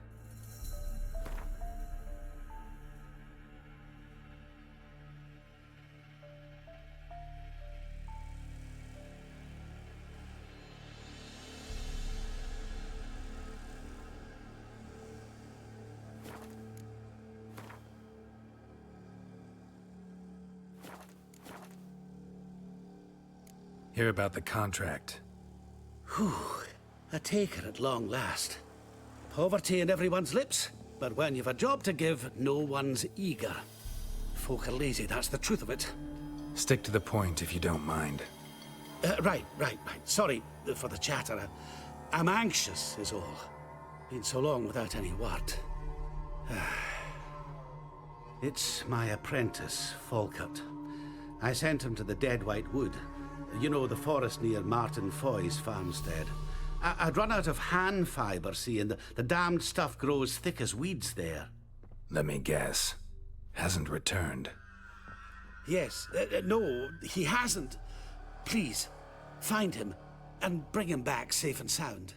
Hear about the contract. Whew. A taker at long last. Poverty in everyone's lips, but when you've a job to give, no one's eager. Folk are lazy, that's the truth of it. Stick to the point if you don't mind. Right. Sorry for the chatter. I'm anxious, is all. Been so long without any word. It's my apprentice, Falkert. I sent him to the Dead White Wood. You know, the forest near Martin Foy's farmstead. I'd run out of hand fibre, see, and the damned stuff grows thick as weeds there. Let me guess. Hasn't returned. Yes. No, he hasn't. Please, find him and bring him back safe and sound.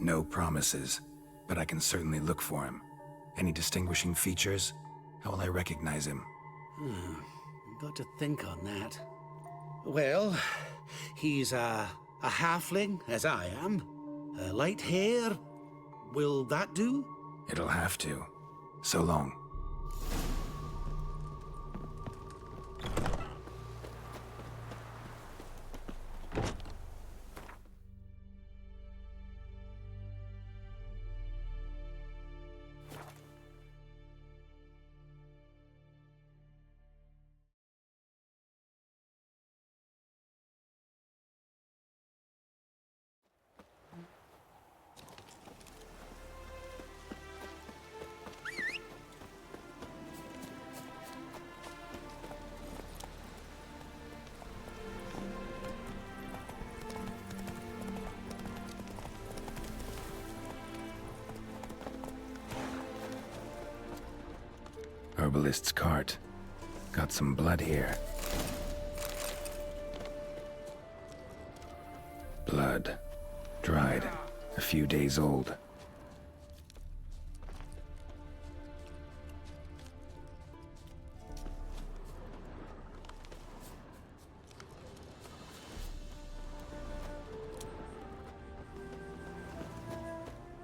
No promises, but I can certainly look for him. Any distinguishing features? How will I recognize him? Got to think on that. Well, he's a halfling, as I am. Light hair. Will that do? It'll have to. So long. Herbalist's cart. Got some blood here. Blood. Dried. A few days old.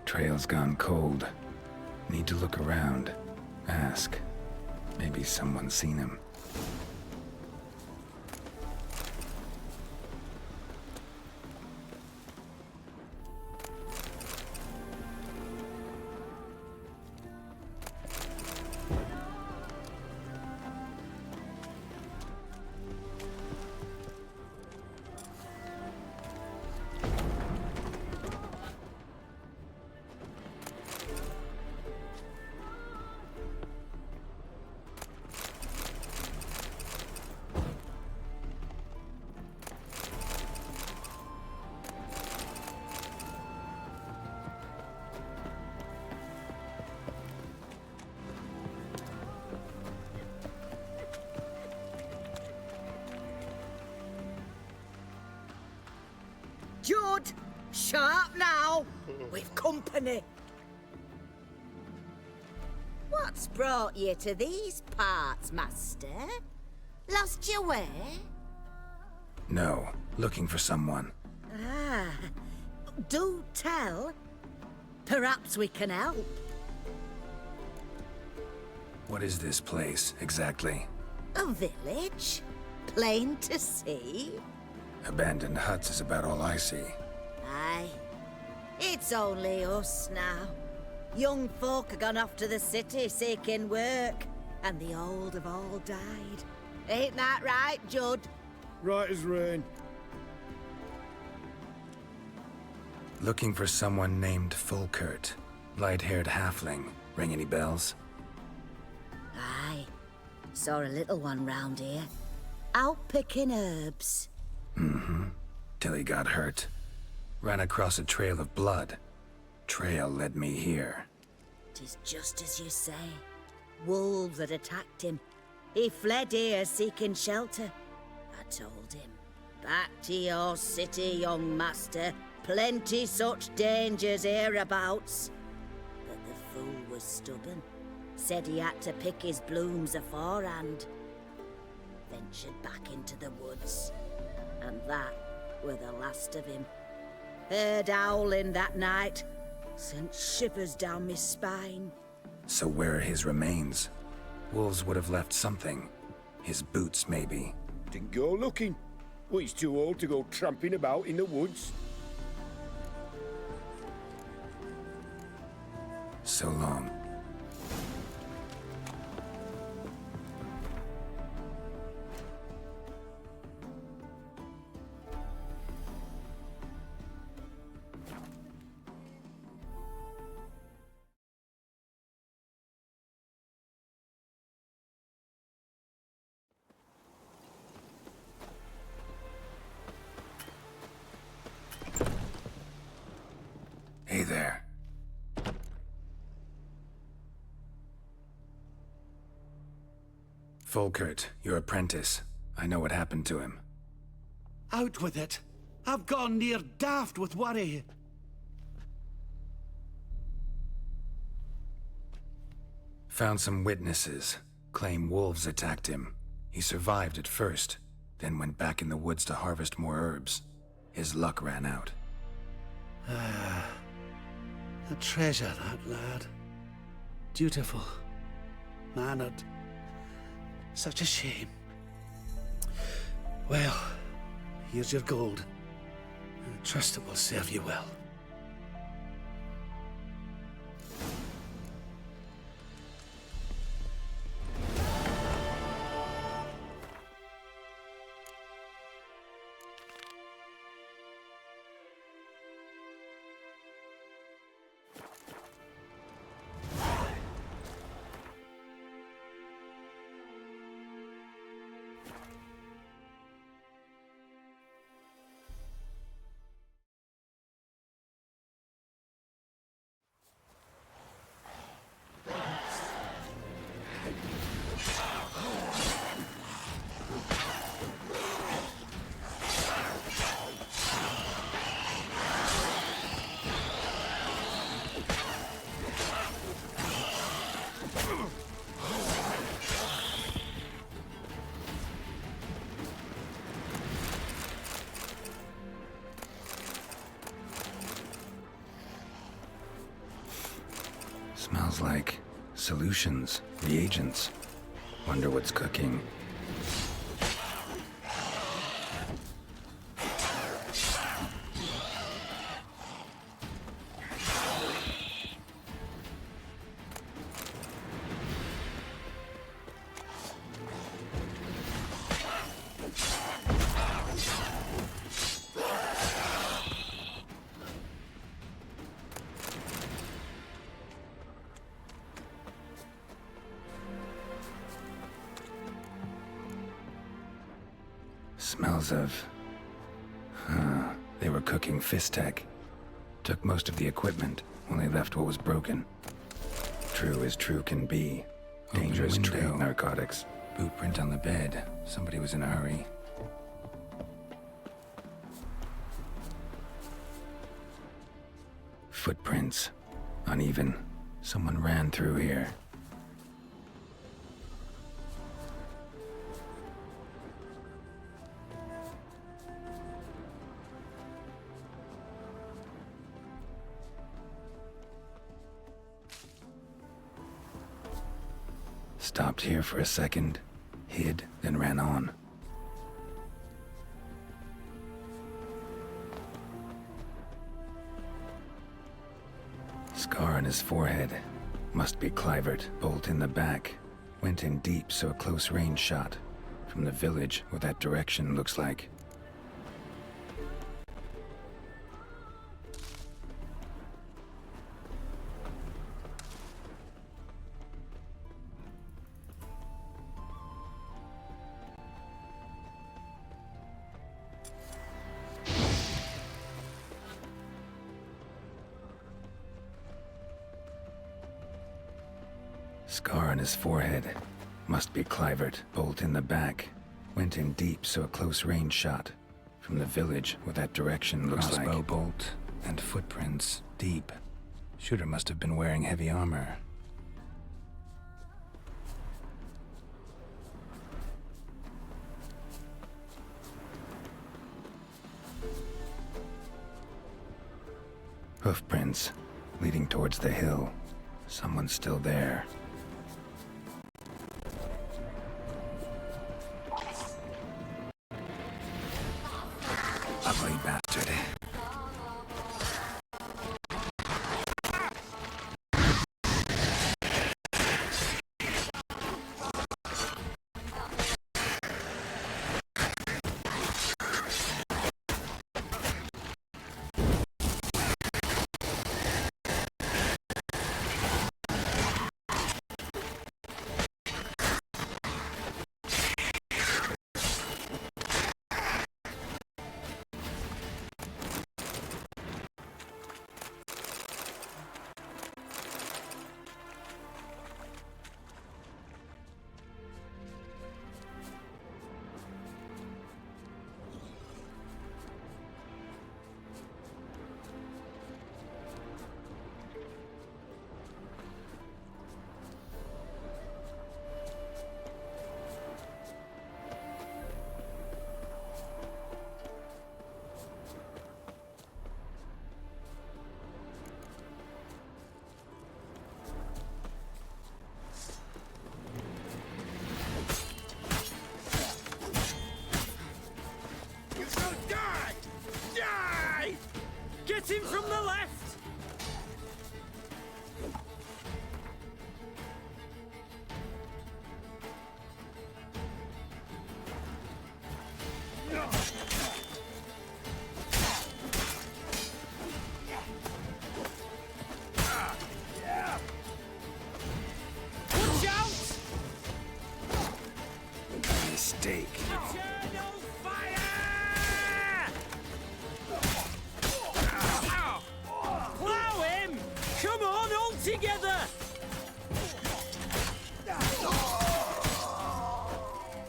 Trail's gone cold. Need to look around. Ask. Maybe someone's seen him. Judd, sharp now. We've company. What's brought you to these parts, master? Lost your way? No. Looking for someone. Ah, do tell. Perhaps we can help. What is this place, exactly? A village? Plain to see? Abandoned huts is about all I see. Aye. It's only us now. Young folk have gone off to the city seeking work, and the old have all died. Ain't that right, Judd? Right as rain. Looking for someone named Falkert. Light-haired halfling. Ring any bells? Aye. Saw a little one round here. Out picking herbs. Mm-hmm. Till he got hurt. Ran across a trail of blood. Trail led me here. 'Tis just as you say. Wolves had attacked him. He fled here seeking shelter. I told him, back to your city, young master. Plenty such dangers hereabouts. But the fool was stubborn. Said he had to pick his blooms aforehand. Ventured back into the woods. And that were the last of him. Heard howling that night. Sent shivers down my spine. So where are his remains? Wolves would have left something. His boots, maybe. Didn't go looking. Well, he's too old to go tramping about in the woods. So long. Hey there. Volkert, your apprentice. I know what happened to him. Out with it. I've gone near daft with worry. Found some witnesses. Claim wolves attacked him. He survived at first, then went back in the woods to harvest more herbs. His luck ran out. A treasure, that lad. Dutiful. Mannered. Such a shame. Well, here's your gold. I trust it will serve you well. Smells like solutions, reagents. Wonder what's cooking. Smells of... they were cooking Fistek. Took most of the equipment, only left what was broken. True as true can be. Dangerous trade narcotics. Boot print on the bed. Somebody was in a hurry. Footprints. Uneven. Someone ran through here. Stopped here for a second, hid, then ran on. Scar on his forehead. Must be Clivert. Bolt in the back. Went in deep, so a close range shot. From the village, or that direction, looks like. Scar on his forehead. Must be Clivert. Bolt in the back. Went in deep, so a close range shot. From the village, what that direction looks like. Crossbow bolt and footprints. Deep. Shooter must have been wearing heavy armor. Hoofprints, leading towards the hill. Someone's still there. Ugly bastard. Get him from the left! Watch out! Mistake. Eternal fire! Plow him! Come on, all together!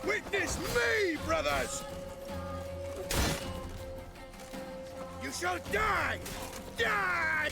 Witness me, brothers! You shall die! Die!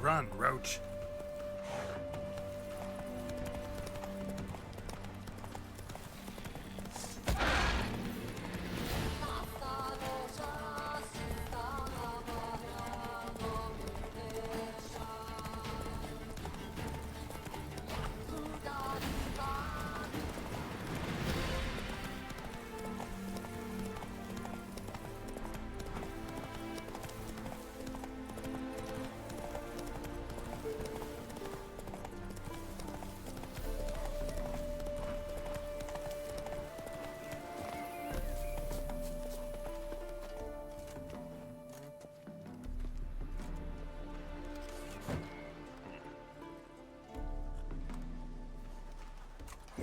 Run, Roach.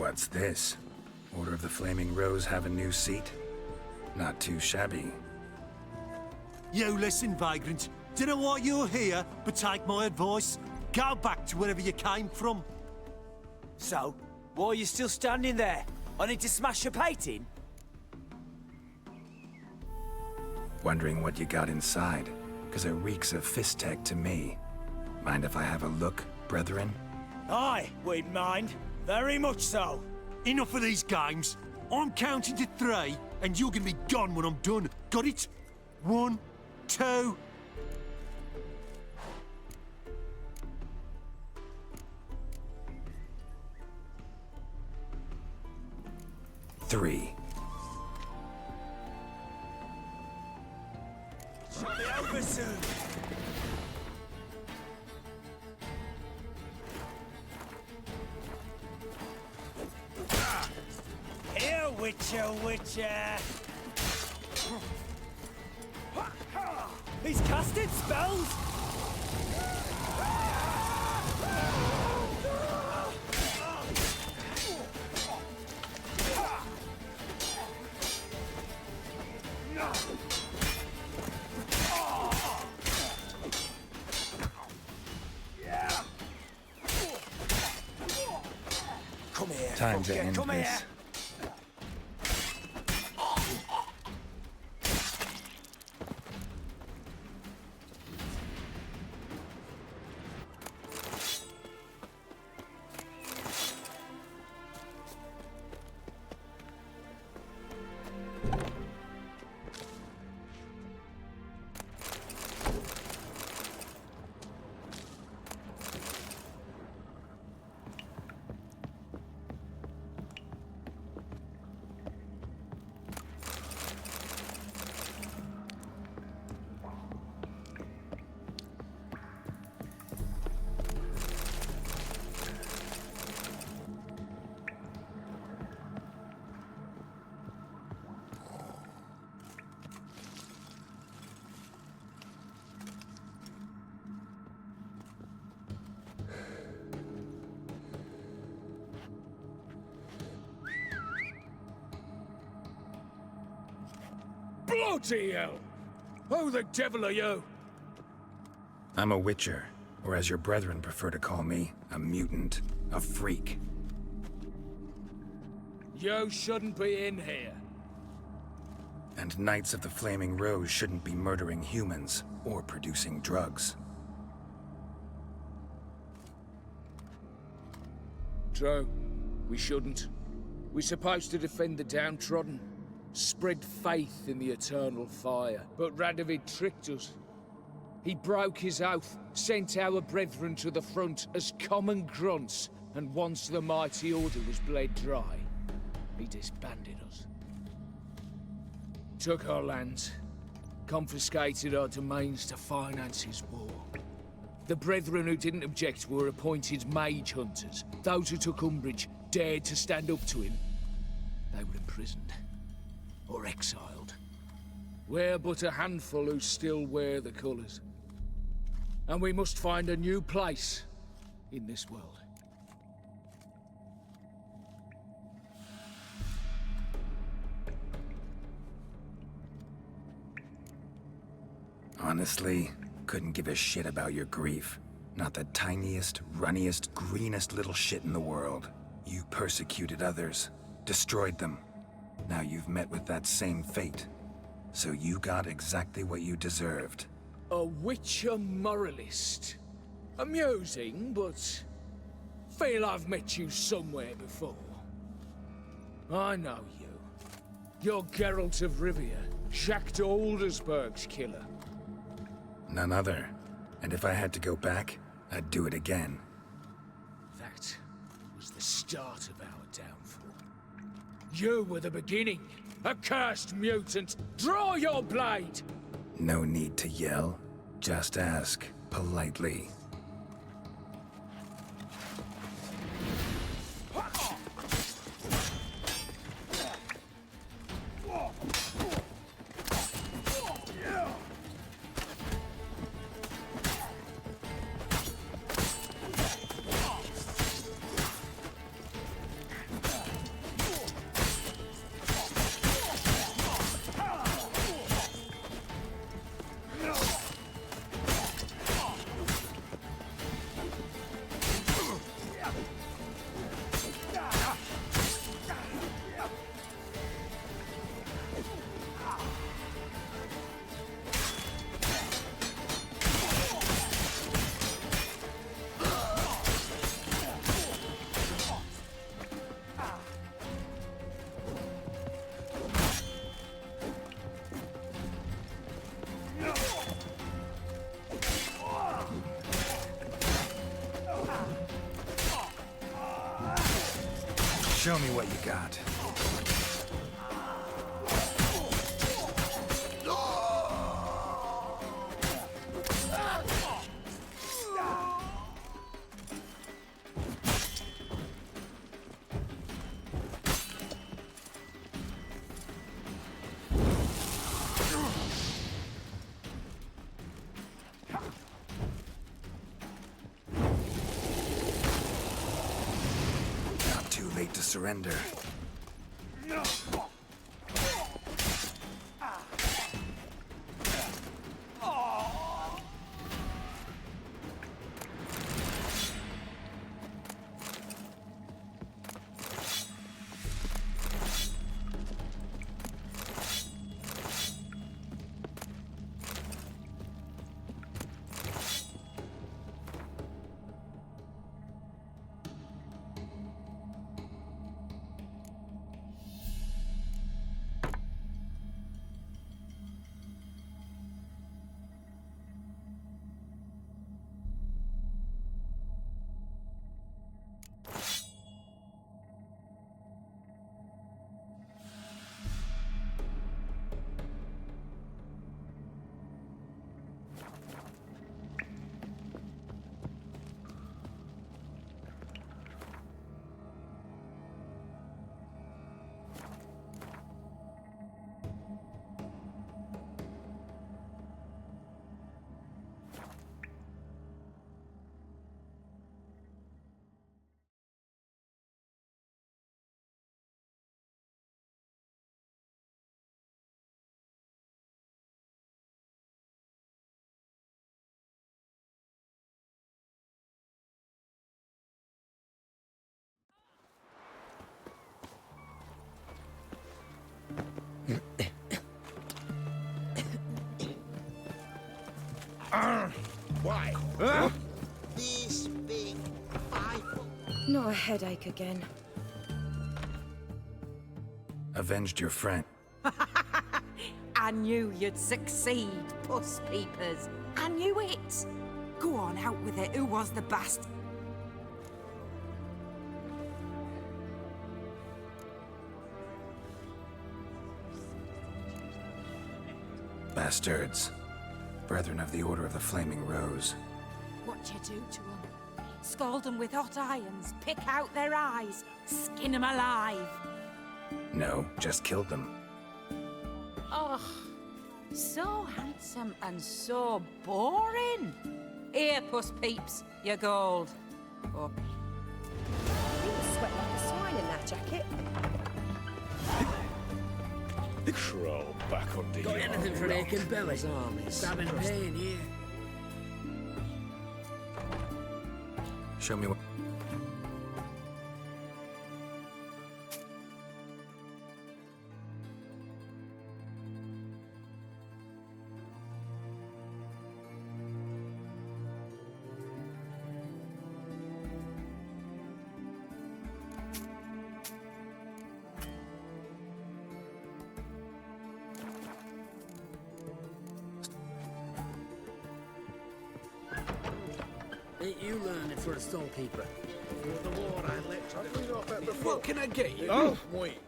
What's this? Order of the Flaming Rose have a new seat? Not too shabby. You listen, vagrant. Dunno why you're here, but take my advice. Go back to wherever you came from. So, why are you still standing there? I need to smash your painting? Wondering what you got inside, because it reeks of Fistech to me. Mind if I have a look, brethren? Aye, we'd mind. Very much so. Enough of these games. I'm counting to 3, and you're gonna be gone when I'm done. Got it? 1, 2... 3. Shall be over soon. Here, Witcher, Witcher. He's casted spells. Come here. Time to end Come this. here. Bloody hell! Who the devil are you? I'm a Witcher, or as your brethren prefer to call me, a mutant, a freak. You shouldn't be in here. And Knights of the Flaming Rose shouldn't be murdering humans or producing drugs. True. We shouldn't. We're supposed to defend the downtrodden. Spread faith in the eternal fire. But Radovid tricked us. He broke his oath, sent our brethren to the front as common grunts, and once the mighty order was bled dry, he disbanded us. Took our lands, confiscated our domains to finance his war. The brethren who didn't object were appointed mage hunters. Those who took umbrage, dared to stand up to him, they were imprisoned. Or exiled. We're but a handful who still wear the colours. And we must find a new place in this world. Honestly, couldn't give a shit about your grief. Not the tiniest, runniest, greenest little shit in the world. You persecuted others, destroyed them. Now you've met with that same fate. So you got exactly what you deserved. A Witcher moralist. Amusing, but feel I've met you somewhere before. I know you. You're Geralt of Rivia, Jacques de Aldersberg's killer. None other. And if I had to go back, I'd do it again. That was the start of our downfall. You were the beginning. Accursed mutant! Draw your blade! No need to yell. Just ask, politely. Show me what you got. Not too late to surrender. Why? This big Bible. Not a headache again. Avenged your friend. I knew you'd succeed, Puss Peepers. I knew it. Go on, out with it. Who was the bastard? Bastards. Brethren of the Order of the Flaming Rose. What you do to them? Scald them with hot irons, pick out their eyes, skin them alive. No, just killed them. Oh, so handsome and so boring. Here, Puss Peeps, your gold. Oh. You sweat like a swine in that jacket. Crawl back under Got your anything for an rock. aching belly? Stabbing pain here. Show me what... Ain't you learning for a storekeeper? For the war, I let What can I get you? Oh, wait.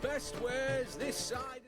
Best wares this side.